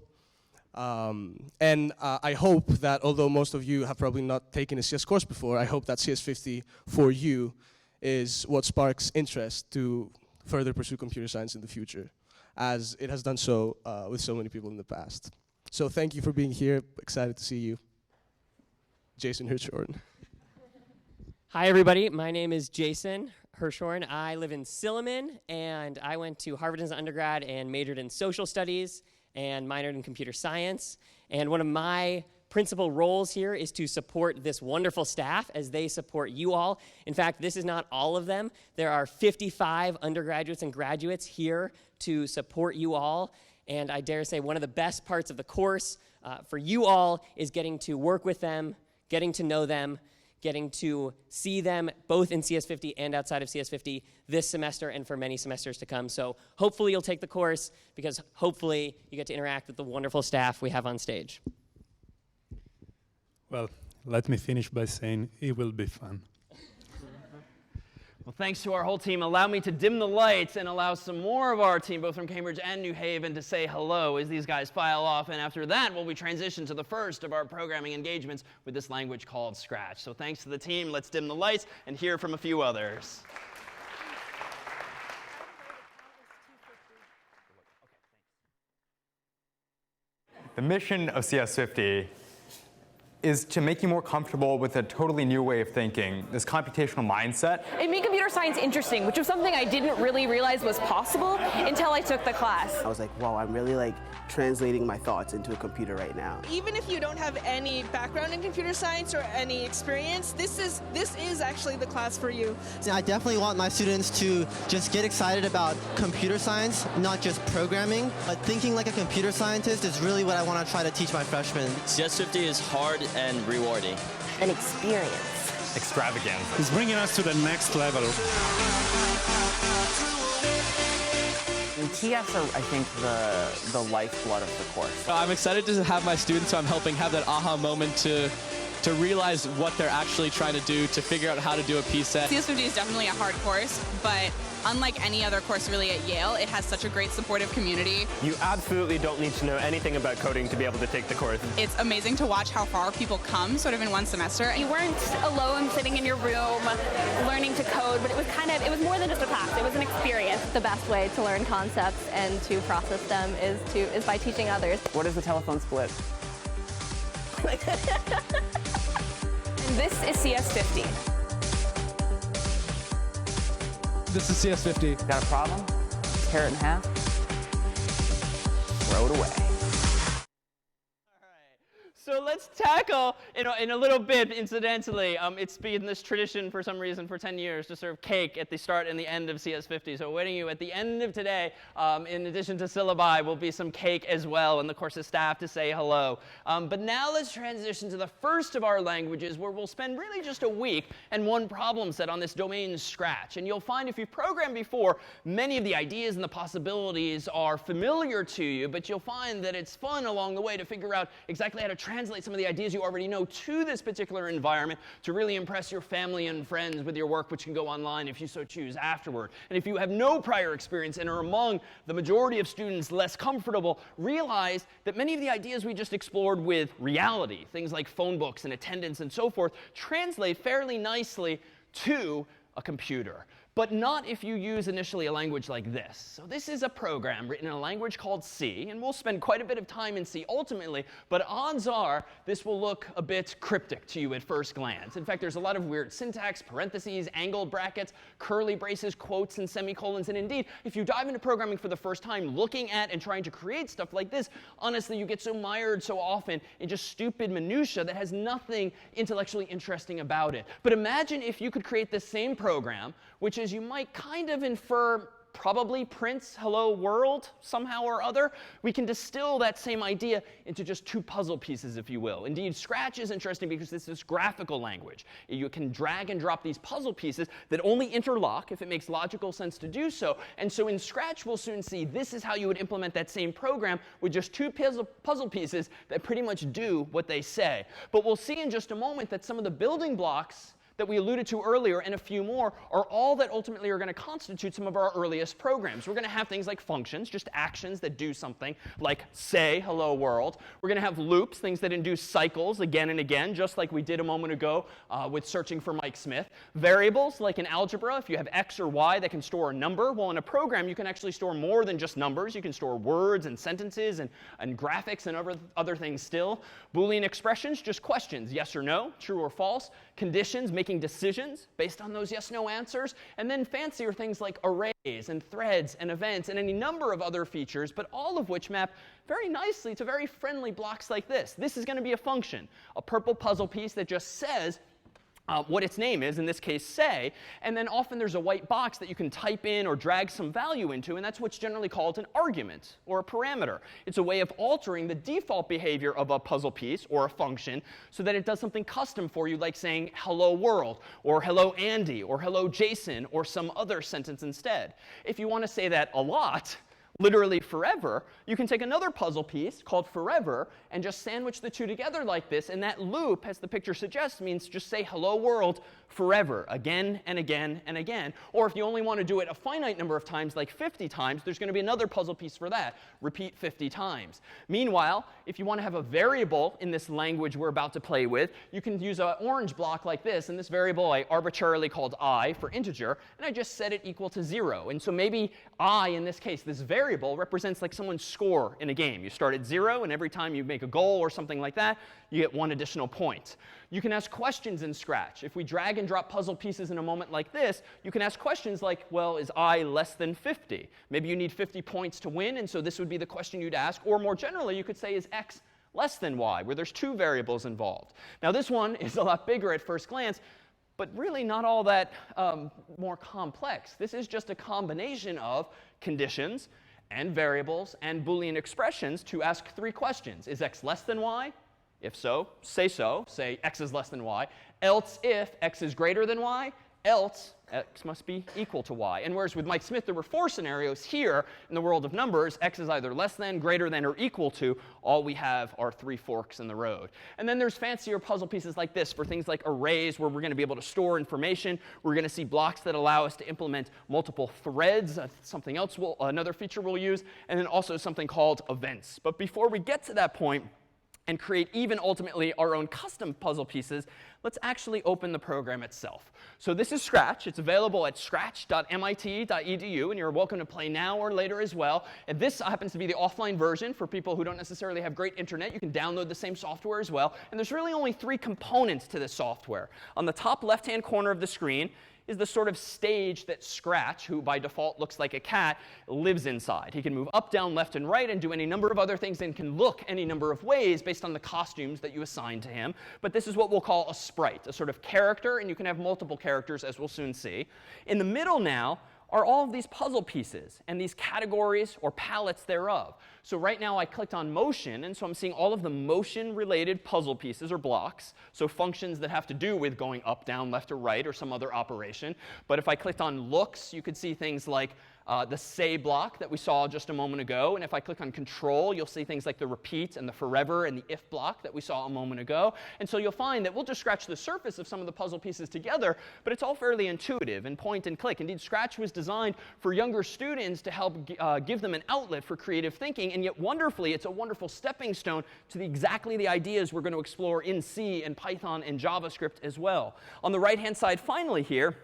I hope that although most of you have probably not taken a CS course before, I hope that CS50 for you is what sparks interest to further pursue computer science in the future, as it has done so with so many people in the past. So thank you for being here. Excited to see you. Jason Hirschhorn. Hi, everybody. My name is Jason Hirschhorn. I live in Silliman, and I went to Harvard as an undergrad and majored in social studies and minored in computer science. And one of my principal roles here is to support this wonderful staff as they support you all. In fact, this is not all of them. There are 55 undergraduates and graduates here to support you all. And I dare say one of the best parts of the course for you all is getting to work with them, getting to know them, getting to see them both in CS50 and outside of CS50 this semester and for many semesters to come. So hopefully you'll take the course, because hopefully you get to interact with the wonderful staff we have on stage. Well, let me finish by saying it will be fun. Well, thanks to our whole team. Allow me to dim the lights and allow some more of our team, both from Cambridge and New Haven, to say hello as these guys file off. And after that, we transition to the first of our programming engagements with this language called Scratch. So thanks to the team. Let's dim the lights and hear from a few others. The mission of CS50 is to make you more comfortable with a totally new way of thinking, this computational mindset. It made computer science interesting, which was something I didn't really realize was possible until I took the class. I was like, wow, I'm really translating my thoughts into a computer right now. Even if you don't have any background in computer science or any experience, this is actually the class for you. I definitely want my students to just get excited about computer science, not just programming. But thinking like a computer scientist is really what I want to try to teach my freshmen. CS50 is hard and rewarding. An experience. Extravagant. It's bringing us to the next level. And TFs are, I think, the lifeblood of the course. I'm excited to have my students who I'm helping have that aha moment to realize what they're actually trying to do, to figure out how to do a piece set. CS50 is definitely a hard course, but unlike any other course really at Yale, it has such a great supportive community. You absolutely don't need to know anything about coding to be able to take the course. It's amazing to watch how far people come sort of in one semester. You weren't alone sitting in your room learning to code, but it was more than just a class. It was an experience. The best way to learn concepts and to process them is by teaching others. What is the telephone split? And this is CS50. This is CS50. Got a problem? Tear it in half. Throw it away. So let's tackle, in a little bit, incidentally, it's been this tradition for some reason for 10 years to serve cake at the start and the end of CS50. So awaiting you at the end of today, in addition to syllabi, will be some cake as well, and the course's staff to say hello. But now let's transition to the first of our languages, where we'll spend really just a week and one problem set on this domain Scratch. And you'll find if you've programmed before, many of the ideas and the possibilities are familiar to you, but you'll find that it's fun along the way to figure out exactly how to translate some of the ideas you already know to this particular environment to really impress your family and friends with your work, which can go online if you so choose afterward. And if you have no prior experience and are among the majority of students less comfortable, realize that many of the ideas we just explored with reality, things like phone books and attendance and so forth, translate fairly nicely to a computer. But not if you use initially a language like this. So this is a program written in a language called C, and we'll spend quite a bit of time in C ultimately, but odds are this will look a bit cryptic to you at first glance. In fact, there's a lot of weird syntax, parentheses, angled brackets, curly braces, quotes, and semicolons, and indeed, if you dive into programming for the first time looking at and trying to create stuff like this, honestly, you get so mired so often in just stupid minutia that has nothing intellectually interesting about it. But imagine if you could create the same program, which is, you might kind of infer, probably prints hello world somehow or other. We can distill that same idea into just two puzzle pieces, if you will. Indeed, Scratch is interesting because it's this graphical language. You can drag and drop these puzzle pieces that only interlock if it makes logical sense to do so. And so in Scratch, we'll soon see this is how you would implement that same program with just two puzzle pieces that pretty much do what they say. But we'll see in just a moment that some of the building blocks that we alluded to earlier and a few more are all that ultimately are going to constitute some of our earliest programs. We're going to have things like functions, just actions that do something, like say hello world. We're going to have loops, things that induce cycles again and again, just like we did a moment ago with searching for Mike Smith. Variables, like in algebra, if you have x or y that can store a number, well, in a program you can actually store more than just numbers. You can store words and sentences and graphics and other things still. Boolean expressions, just questions, yes or no, true or false. Conditions, making decisions based on those yes-no answers. And then fancier things like arrays and threads and events and any number of other features, but all of which map very nicely to very friendly blocks like this. This is going to be a function, a purple puzzle piece that just says what its name is, in this case, say, and then often there's a white box that you can type in or drag some value into, and that's what's generally called an argument or a parameter. It's a way of altering the default behavior of a puzzle piece or a function so that it does something custom for you, like saying hello world, or hello Andy, or hello Jason, or some other sentence instead. If you want to say that a lot, literally forever, you can take another puzzle piece called forever and just sandwich the two together like this. And that loop, as the picture suggests, means just say hello world forever, again and again and again. Or if you only want to do it a finite number of times, like 50 times, there's going to be another puzzle piece for that. Repeat 50 times. Meanwhile, if you want to have a variable in this language we're about to play with, you can use an orange block like this. And this variable I arbitrarily called I for integer, and I just set it equal to 0. And so maybe I, in this case, this variable, represents like someone's score in a game. You start at 0, and every time you make a goal or something like that, you get 1 additional point. You can ask questions in Scratch. If we drag and drop puzzle pieces in a moment like this, you can ask questions like, well, is I less than 50? Maybe you need 50 points to win, and so this would be the question you'd ask. Or more generally, you could say, is x less than y, where there's two variables involved. Now, this one is a lot bigger at first glance, but really not all that more complex. This is just a combination of conditions and variables and Boolean expressions to ask 3 questions. Is x less than y? If so, say x is less than y. Else if x is greater than y, else x must be equal to y. And whereas with Mike Smith there were 4 scenarios, here in the world of numbers, x is either less than, greater than, or equal to, all we have are 3 forks in the road. And then there's fancier puzzle pieces like this for things like arrays, where we're going to be able to store information. We're going to see blocks that allow us to implement multiple threads, something else another feature we'll use, and then also something called events. But before we get to that point and create even ultimately our own custom puzzle pieces, let's actually open the program itself. So this is Scratch. It's available at scratch.mit.edu, and you're welcome to play now or later as well. And this happens to be the offline version for people who don't necessarily have great internet. You can download the same software as well. And there's really only 3 components to this software. On the top left-hand corner of the screen is the sort of stage that Scratch, who by default looks like a cat, lives inside. He can move up, down, left, and right and do any number of other things and can look any number of ways based on the costumes that you assign to him. But this is what we'll call a sprite, a sort of character, and you can have multiple characters, as we'll soon see. In the middle now are all of these puzzle pieces and these categories or palettes thereof. So right now I clicked on motion, and so I'm seeing all of the motion-related puzzle pieces or blocks, so functions that have to do with going up, down, left, or right, or some other operation. But if I clicked on looks, you could see things like the say block that we saw just a moment ago. And if I click on control, you'll see things like the repeat and the forever and the if block that we saw a moment ago. And so you'll find that we'll just scratch the surface of some of the puzzle pieces together, but it's all fairly intuitive and point and click. Indeed, Scratch was designed for younger students to help give them an outlet for creative thinking, and yet wonderfully, it's a wonderful stepping stone to exactly the ideas we're going to explore in C and Python and JavaScript as well. On the right-hand side, finally here,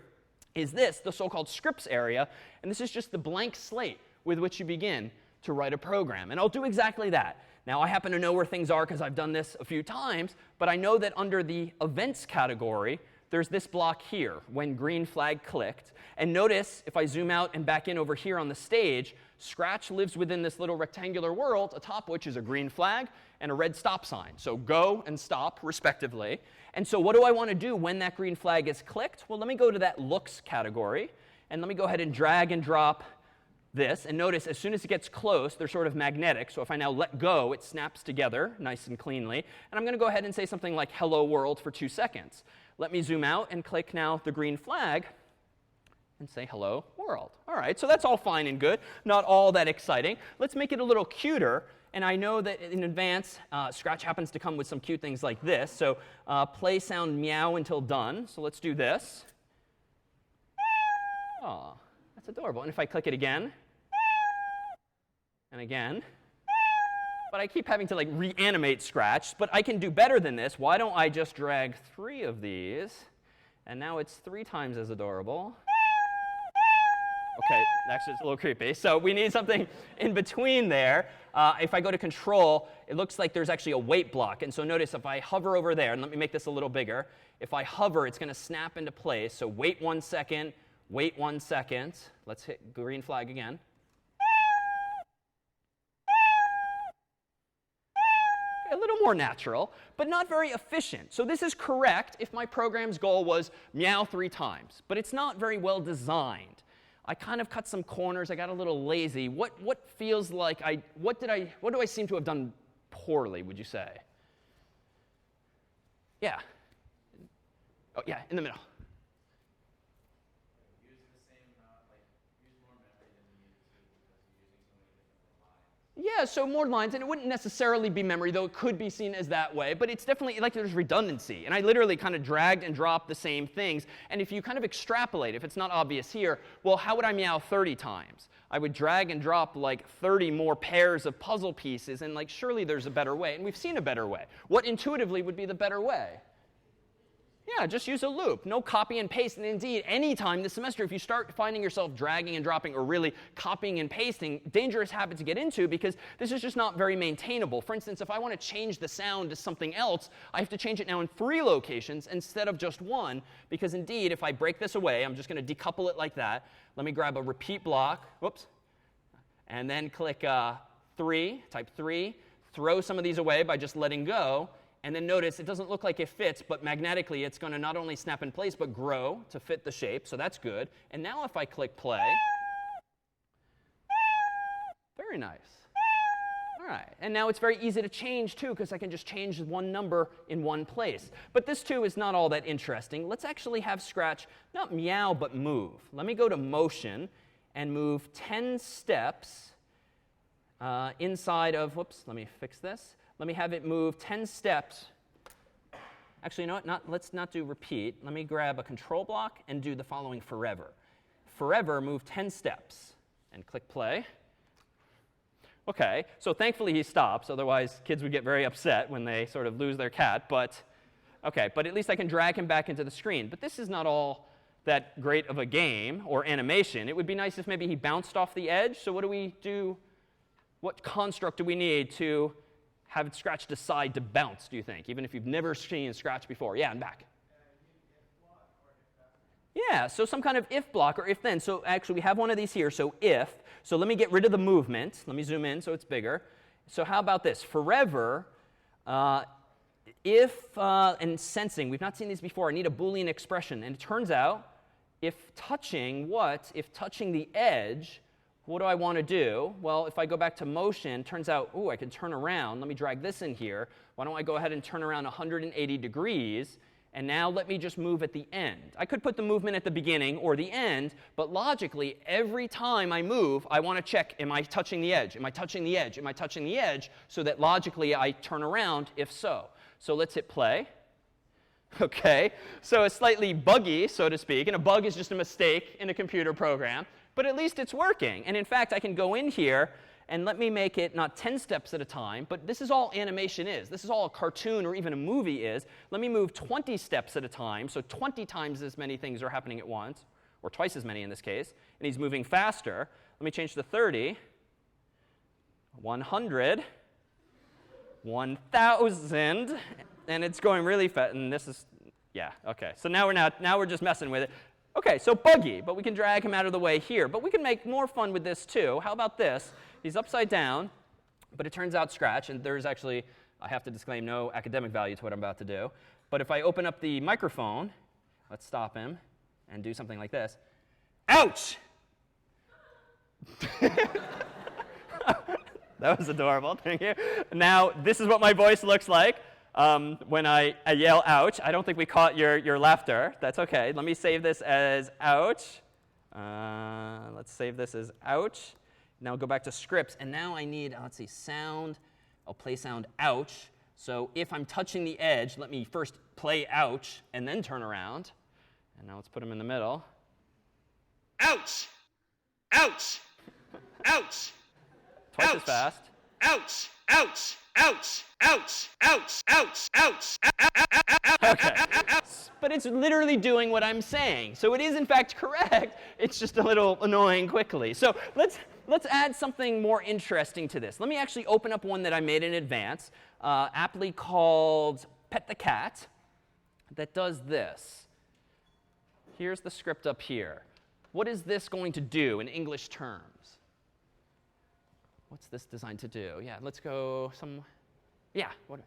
is this, the so-called scripts area. And this is just the blank slate with which you begin to write a program. And I'll do exactly that. Now, I happen to know where things are because I've done this a few times, but I know that under the events category, there's this block here, when green flag clicked. And notice, if I zoom out and back in over here on the stage, Scratch lives within this little rectangular world, atop which is a green flag and a red stop sign. So go and stop, respectively. And so what do I want to do when that green flag is clicked? Well, let me go to that looks category, and let me go ahead and drag and drop this. And notice, as soon as it gets close, they're sort of magnetic. So if I now let go, it snaps together nice and cleanly. And I'm going to go ahead and say something like hello world for 2 seconds. Let me zoom out and click now the green flag and say hello world. All right, so that's all fine and good. Not all that exciting. Let's make it a little cuter. And I know that in advance, Scratch happens to come with some cute things like this. So play sound meow until done. So let's do this. Oh, that's adorable. And if I click it again, and again, but I keep having to like reanimate Scratch. But I can do better than this. Why don't I just drag 3 of these? And now it's 3 times as adorable. OK, actually, it's a little creepy. So we need something in between there. If I go to Control, it looks like there's actually a wait block. And so notice if I hover over there, and let me make this a little bigger. If I hover, it's going to snap into place. So wait 1 second, wait 1 second. Let's hit green flag again. A little more natural, but not very efficient. So this is correct if my program's goal was meow 3 times. But it's not very well designed. I kind of cut some corners. I got a little lazy. What feels like what do I seem to have done poorly, would you say? Yeah. Oh, yeah, in the middle. Yeah, so more lines, and it wouldn't necessarily be memory, though it could be seen as that way, but it's definitely like there's redundancy. And I literally kind of dragged and dropped the same things. And if you kind of extrapolate, if it's not obvious here, well, how would I meow 30 times? I would drag and drop like 30 more pairs of puzzle pieces, and like surely there's a better way. And we've seen a better way. What intuitively would be the better way? Yeah, just use a loop. No copy and paste. And indeed, any time this semester, if you start finding yourself dragging and dropping or really copying and pasting, dangerous habit to get into because this is just not very maintainable. For instance, if I want to change the sound to something else, I have to change it now in 3 locations instead of just 1. Because indeed, if I break this away, I'm just going to decouple it like that. Let me grab a repeat block. Whoops. And then click 3, type 3. Throw some of these away by just letting go. And then notice it doesn't look like it fits, but magnetically it's going to not only snap in place, but grow to fit the shape. So that's good. And now if I click play, very nice. All right. And now it's very easy to change, too, because I can just change 1 number in 1 place. But this, too, is not all that interesting. Let's actually have Scratch not meow, but move. Let me go to Motion and move 10 steps inside of, whoops, let me fix this. Let me have it move 10 steps. Actually, you know what? Let's not do repeat. Let me grab a control block and do the following forever. Forever, move 10 steps. And click play. OK, so thankfully he stops. Otherwise, kids would get very upset when they sort of lose their cat. But at least I can drag him back into the screen. But this is not all that great of a game or animation. It would be nice if maybe he bounced off the edge. So what do we do? What construct do we need to have Scratch decide to bounce, do you think? Even if you've never seen Scratch before. Yeah, and back. Yeah, so some kind of if block or if then. So actually, we have one of these here. So if. So let me get rid of the movement. Let me zoom in so it's bigger. So how about this? Forever, if and sensing. We've not seen these before. I need a Boolean expression. And it turns out, if touching what? If touching the edge, what do I want to do? Well, if I go back to motion, turns out, ooh, I can turn around. Let me drag this in here. Why don't I go ahead and turn around 180 degrees? And now let me just move at the end. I could put the movement at the beginning or the end, but logically, every time I move, I want to check, am I touching the edge? Am I touching the edge? Am I touching the edge? So that logically, I turn around if so. So let's hit play. OK, so it's slightly buggy, so to speak. And a bug is just a mistake in a computer program. But at least it's working. And in fact, I can go in here and let me make it not 10 steps at a time, but this is all animation is. This is all a cartoon or even a movie is. Let me move 20 steps at a time, so 20 times as many things are happening at once, or twice as many in this case. And he's moving faster. Let me change to 30, 100, 1,000, and it's going really fast. And this is, yeah, OK. So now we're just messing with it. OK, so buggy, but we can drag him out of the way here. But we can make more fun with this, too. How about this? He's upside down, but it turns out Scratch, and there's actually, I have to disclaim, no academic value to what I'm about to do. But if I open up the microphone, let's stop him and do something like this. Ouch! That was adorable. Thank you. Now, this is what my voice looks like when I yell ouch. I don't think we caught your laughter. That's OK. Let me save this as ouch. Let's save this as ouch. Now go back to scripts. And now I need, let's see, sound. I'll play sound ouch. So if I'm touching the edge, let me first play ouch and then turn around. And now let's put them in the middle. Ouch! Ouch! Ouch! Twice as fast. Ouch! Ouch! Ouch! Ouch! Ouch! Ouch! Ouch! Okay. But it's literally doing what I'm saying. So it is, in fact, correct. It's just a little annoying quickly. So let's add something more interesting to this. Let me actually open up one that I made in advance, aptly called Pet the Cat, that does this. Here's the script up here. What is this going to do in English terms? What's this designed to do? Yeah, let's go some. Yeah. What?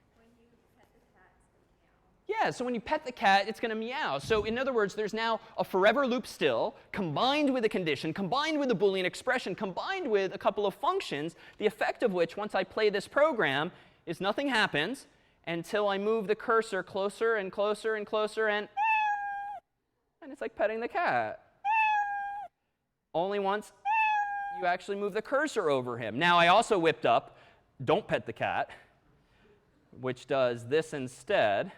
Yeah, so when you pet the cat, it's going to meow. So in other words, there's now a forever loop still, combined with a condition, combined with a Boolean expression, combined with a couple of functions, the effect of which, once I play this program, is nothing happens until I move the cursor closer and closer and closer, and it's like petting the cat. Only once you actually move the cursor over him. Now, I also whipped up Don't Pet the Cat, which does this instead.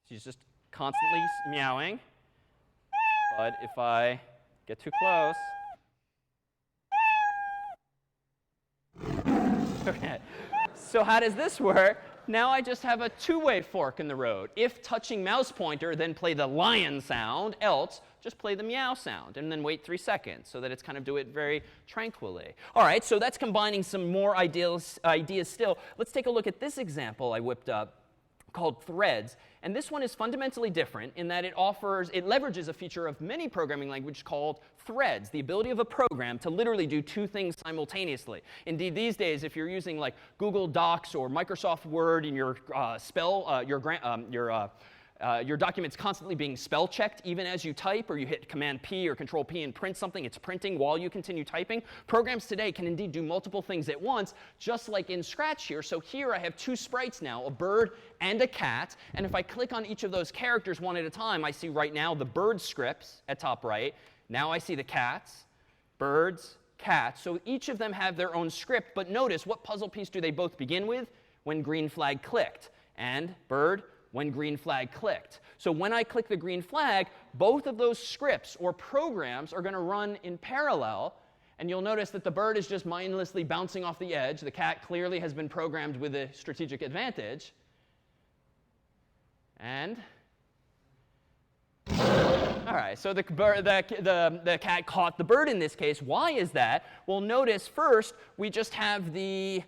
She's just constantly meowing. But if I get too close. Okay. So how does this work? Now I just have a two-way fork in the road. If touching mouse pointer, then play the lion sound. Else, just play the meow sound and then wait 3 seconds so that it's kind of do it very tranquilly. All right, so that's combining some more ideas still. Let's take a look at this example I whipped up called threads. And this one is fundamentally different in that it leverages a feature of many programming languages called threads, the ability of a program to literally do two things simultaneously. Indeed, these days, if you're using like Google Docs or Microsoft Word and your document's constantly being spell checked even as you type, or you hit Command P or Control P and print something, it's printing while you continue typing. Programs today can indeed do multiple things at once, just like in Scratch here. So here I have two sprites now, a bird and a cat. And if I click on each of those characters one at a time, I see right now the bird scripts at top right. Now I see the cats, birds, cats. So each of them have their own script. But notice, what puzzle piece do they both begin with? When green flag clicked. And bird, when green flag clicked. So when I click the green flag, both of those scripts or programs are going to run in parallel. And you'll notice that the bird is just mindlessly bouncing off the edge. The cat clearly has been programmed with a strategic advantage. And all right, so the cat caught the bird in this case. Why is that? Well, notice first we just have the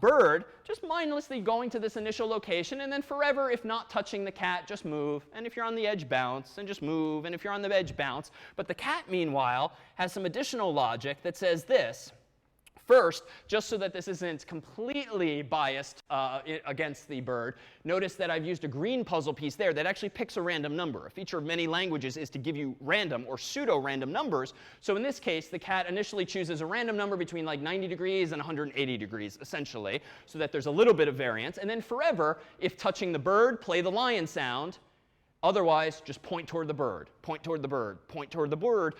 bird just mindlessly going to this initial location, and then forever, if not touching the cat, just move. And if you're on the edge, bounce, and just move. And if you're on the edge, bounce. But the cat, meanwhile, has some additional logic that says this. First, just so that this isn't completely biased against the bird, notice that I've used a green puzzle piece there that actually picks a random number. A feature of many languages is to give you random or pseudo-random numbers. So in this case, the cat initially chooses a random number between like 90 degrees and 180 degrees, essentially, so that there's a little bit of variance. And then forever, if touching the bird, play the lion sound. Otherwise, just point toward the bird, point toward the bird, point toward the bird,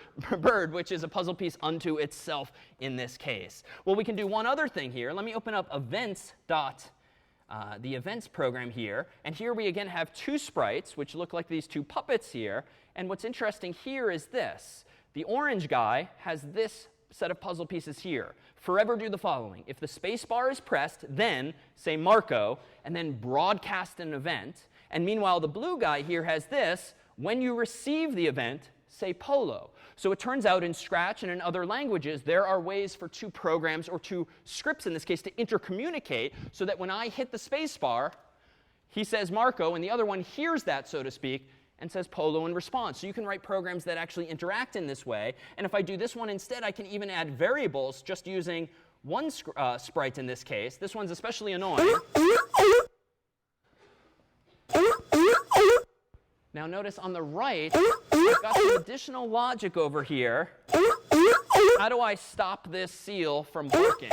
which is a puzzle piece unto itself in this case. Well, we can do one other thing here. Let me open up events the events program here. And here we again have two sprites, which look like these two puppets here. And what's interesting here is this. The orange guy has this set of puzzle pieces here. Forever do the following. If the space bar is pressed, then say Marco, and then broadcast an event. And meanwhile, the blue guy here has this. When you receive the event, say Polo. So it turns out in Scratch and in other languages, there are ways for two programs, or two scripts in this case, to intercommunicate so that when I hit the space bar, he says Marco, and the other one hears that, so to speak, and says Polo in response. So you can write programs that actually interact in this way. And if I do this one instead, I can even add variables just using one sprite in this case. This one's especially annoying. Now notice on the right, I've got some additional logic over here. How do I stop this seal from barking?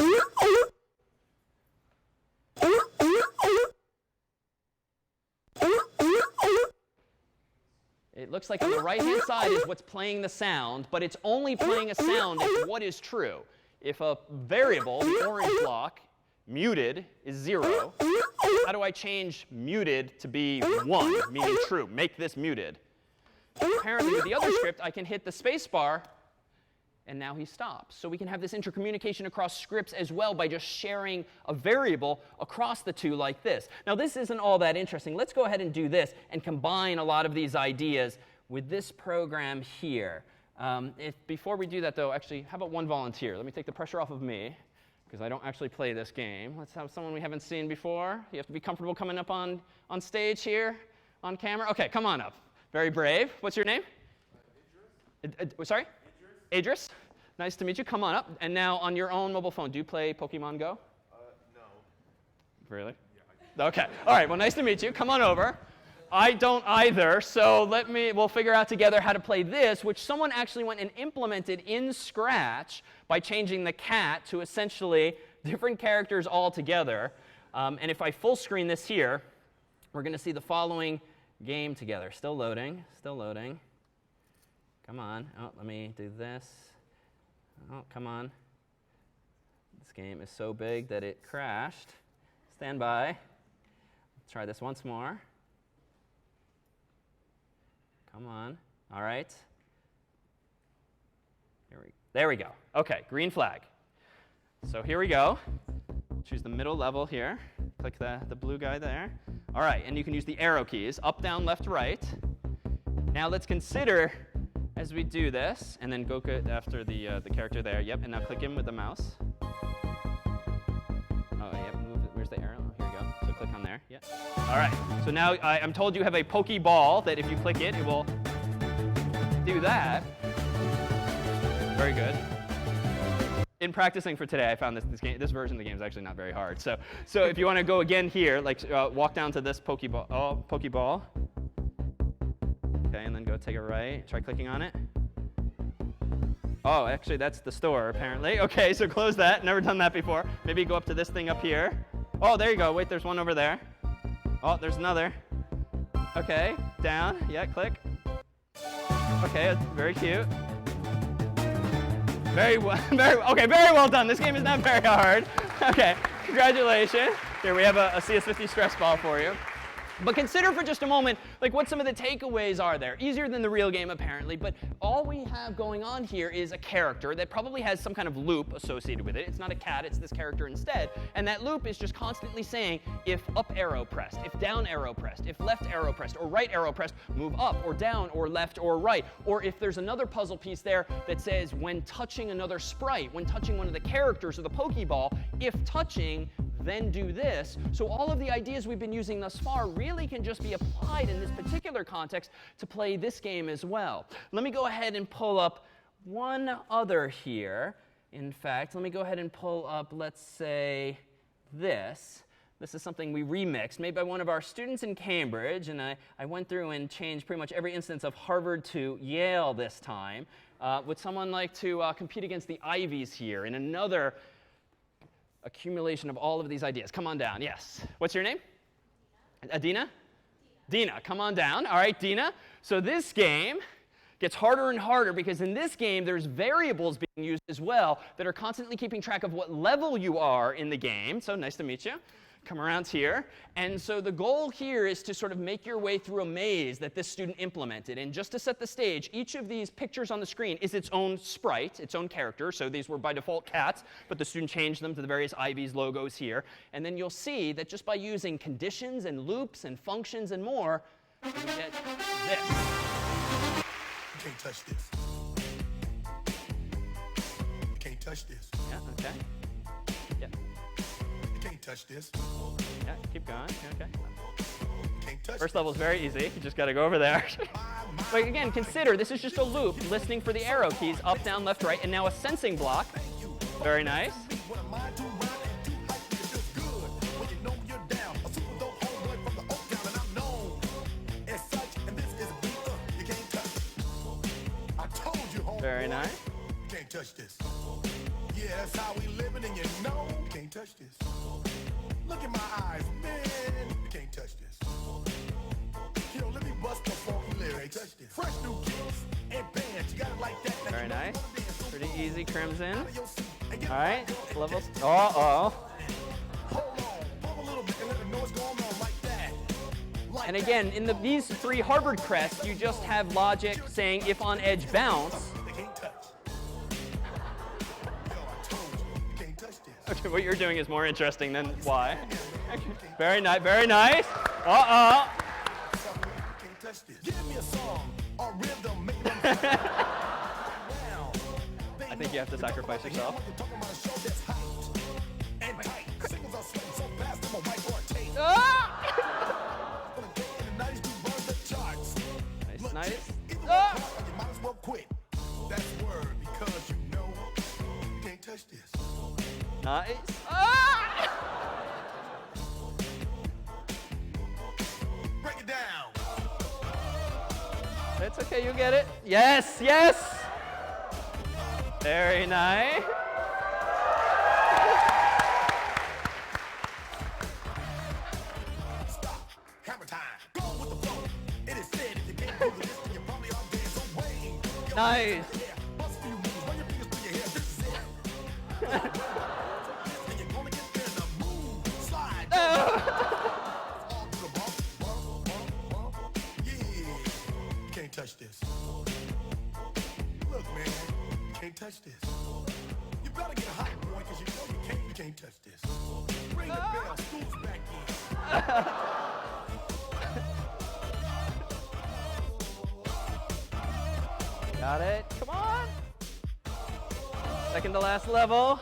It looks like on the right-hand side is what's playing the sound, but it's only playing a sound if what is true. If a variable, the orange block, muted, is 0, how do I change muted to be 1, meaning true? Make this muted. Apparently, with the other script, I can hit the space bar, and now he stops. So we can have this intercommunication across scripts as well by just sharing a variable across the two like this. Now, this isn't all that interesting. Let's go ahead and do this and combine a lot of these ideas with this program here. Before we do that, though, actually, how about one volunteer? Let me take the pressure off of me, because I don't actually play this game. Let's have someone we haven't seen before. You have to be comfortable coming up on stage here, on camera. OK, come on up. Very brave. What's your name? Idris. Sorry? Idris. Nice to meet you. Come on up. And now, on your own mobile phone, do you play Pokemon Go? No. Really? Yeah, OK. All right. Well, nice to meet you. Come on over. I don't either. So we'll figure out together how to play this, which someone actually went and implemented in Scratch by changing the cat to essentially different characters all together. And if I full screen this here, we're going to see the following game together. Still loading. Still loading. Come on. Oh, let me do this. Oh, come on. This game is so big that it crashed. Stand by. Let's try this once more. Come on. All right. There we go. OK, green flag. So here we go. Choose the middle level here. Click the blue guy there. All right, and you can use the arrow keys, up, down, left, right. Now let's consider, as we do this, and then go after the character there. Yep, and now click him with the mouse. Oh, yep, move it. Where's the arrow? Oh, here we go. So click on there. Yep. All right, so now I'm told you have a Pokeball that if you click it, it will do that. Very good. In practicing for today, I found this version of the game is actually not very hard. So if you want to go again here, like walk down to this Pokeball. Oh, Pokeball. OK, and then go take a right. Try clicking on it. Oh, actually, that's the store, apparently. OK, so close that. Never done that before. Maybe go up to this thing up here. Oh, there you go. Wait, there's one over there. Oh, there's another. OK, down. Yeah, click. OK, very cute. Very well done. This game is not very hard. OK, congratulations. Here, we have a CS50 stress ball for you. But consider for just a moment, like, what some of the takeaways are there. Easier than the real game, apparently. But all we have going on here is a character that probably has some kind of loop associated with it. It's not a cat. It's this character instead. And that loop is just constantly saying, if up arrow pressed, if down arrow pressed, if left arrow pressed, or right arrow pressed, move up or down or left or right. Or if there's another puzzle piece there that says, when touching another sprite, when touching one of the characters of the Pokeball, if touching, then do this. So all of the ideas we've been using thus far really can just be applied in this particular context to play this game as well. Let me go ahead and pull up one other here. In fact, let me go ahead and pull up, let's say, this. This is something we remixed, made by one of our students in Cambridge. And I went through and changed pretty much every instance of Harvard to Yale this time. Would someone like to compete against the Ivies here in another accumulation of all of these ideas? Come on down. Yes. What's your name? Adina? Dina, come on down. All right, Dina. So this game gets harder and harder because in this game there's variables being used as well that are constantly keeping track of what level you are in the game. So nice to meet you. Come around here. And so the goal here is to sort of make your way through a maze that this student implemented. And just to set the stage, each of these pictures on the screen is its own sprite, its own character. So these were by default cats, but the student changed them to the various Ivies logos here. And then you'll see that just by using conditions and loops and functions and more, you get this. You can't touch this. You can't touch this. Yeah, OK. Yeah. Touch this. Yeah, keep going. OK. Can't touch First level is very easy. You just got to go over there. But again, consider this is just a loop listening for the arrow keys up, down, left, right, and now a sensing block. Very nice. Very nice. You can't touch this. Yeah, that's how we living, and you know you can't touch this. Look in my eyes, man, you can't touch this. Yo, let me bust the funky lyrics. Fresh new kicks and bands, you got it like that. Very nice. Pretty easy, Crimson. All right, levels. Uh-oh. And again, in these three Harvard crests, you just have logic saying if on edge bounce. Okay, what you're doing is more interesting than why. Very nice, very nice. Uh-oh. I think you have to sacrifice yourself. Nice, nice. You might as well quit. That's word because you know you can't touch this. Nice. Break it down. It's okay, you get it. Yes, yes. Very nice. Stop. Hammer time. Go with the flow. It is said if you can't do this, then you probably are dead. So wait. Nice. Bust a few moves. Run your fingers through your hair. This is it. And you're gonna get there in a move. Slide. All through the bump. Yeah. You can't touch this. Look, man. You can't touch this. You better get hot, boy, because you know you can't touch this. Ring the bell. School's back in. Got it. Come on. Second to last level.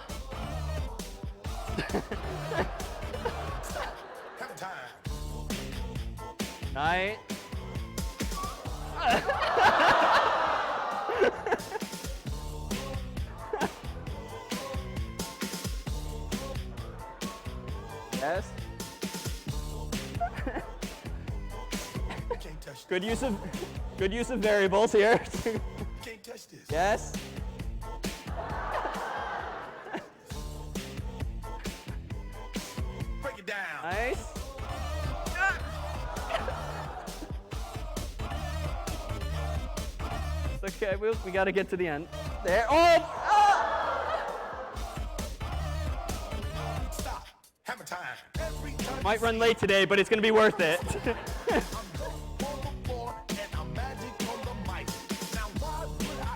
Have time. Nice. Yes. Can't touch Good use of variables here. Can't touch this. Yes. Break it down. Nice. It's okay. We got to get to the end. There. Oh! Stop. Hammer time. Every time. Might run late today, but it's going to be worth it.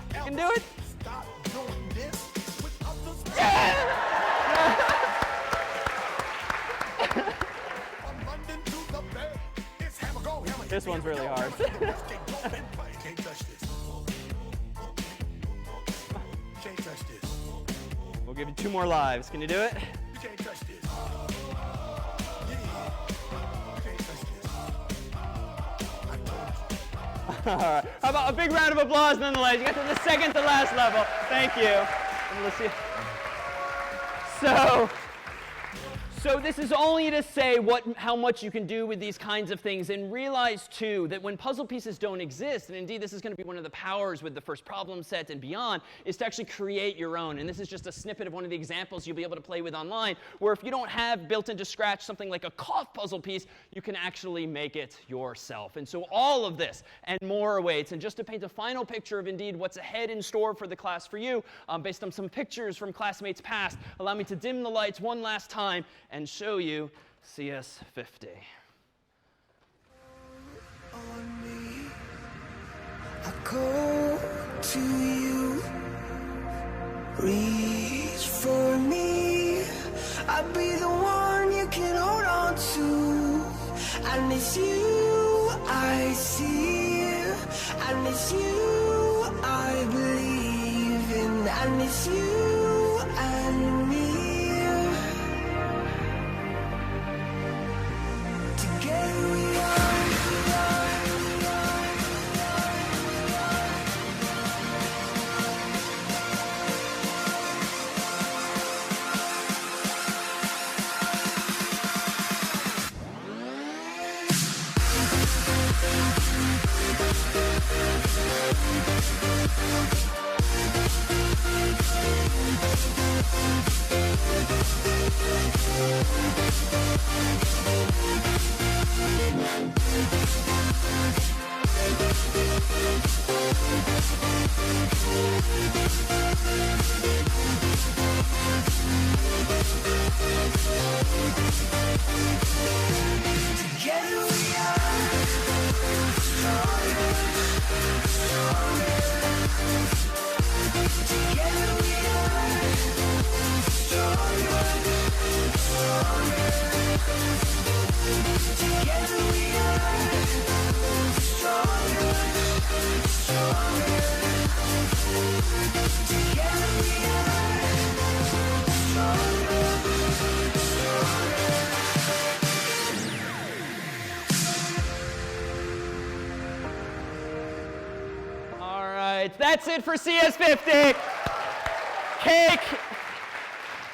You can do it. Stop doing this with others. From London to the Bay, it's hammer go, hammer. This one's really hard. Can't touch this. Can't touch this. We'll give you 2 more lives. Can you do it? You can't touch this. Yeah. You can't touch this. I told you. All right. How about a big round of applause nonetheless? You got to the second to last level. Thank you. And let's see. So this is only to say how much you can do with these kinds of things, and realize too that when puzzle pieces don't exist, and indeed this is going to be one of the powers with the first problem set and beyond, is to actually create your own. And this is just a snippet of one of the examples you'll be able to play with online, where if you don't have built into Scratch something like a cough puzzle piece, you can actually make it yourself. And so all of this and more awaits. And just to paint a final picture of indeed what's ahead in store for the class for you, based on some pictures from classmates past, allow me to dim the lights one last time and show you CS50. I go to you, reach for me. I'll be the one you can hold on to. And it's you I see, and it's you I believe in, and it's you and me. Together we are. Together we are stronger, stronger. Together we are stronger, stronger. Together we are stronger, stronger. Together we are stronger, stronger. All right, that's it for CS50.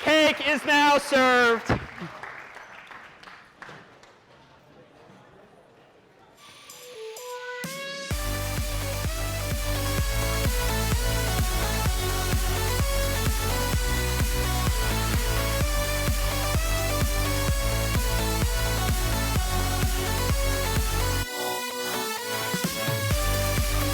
Cake is now served.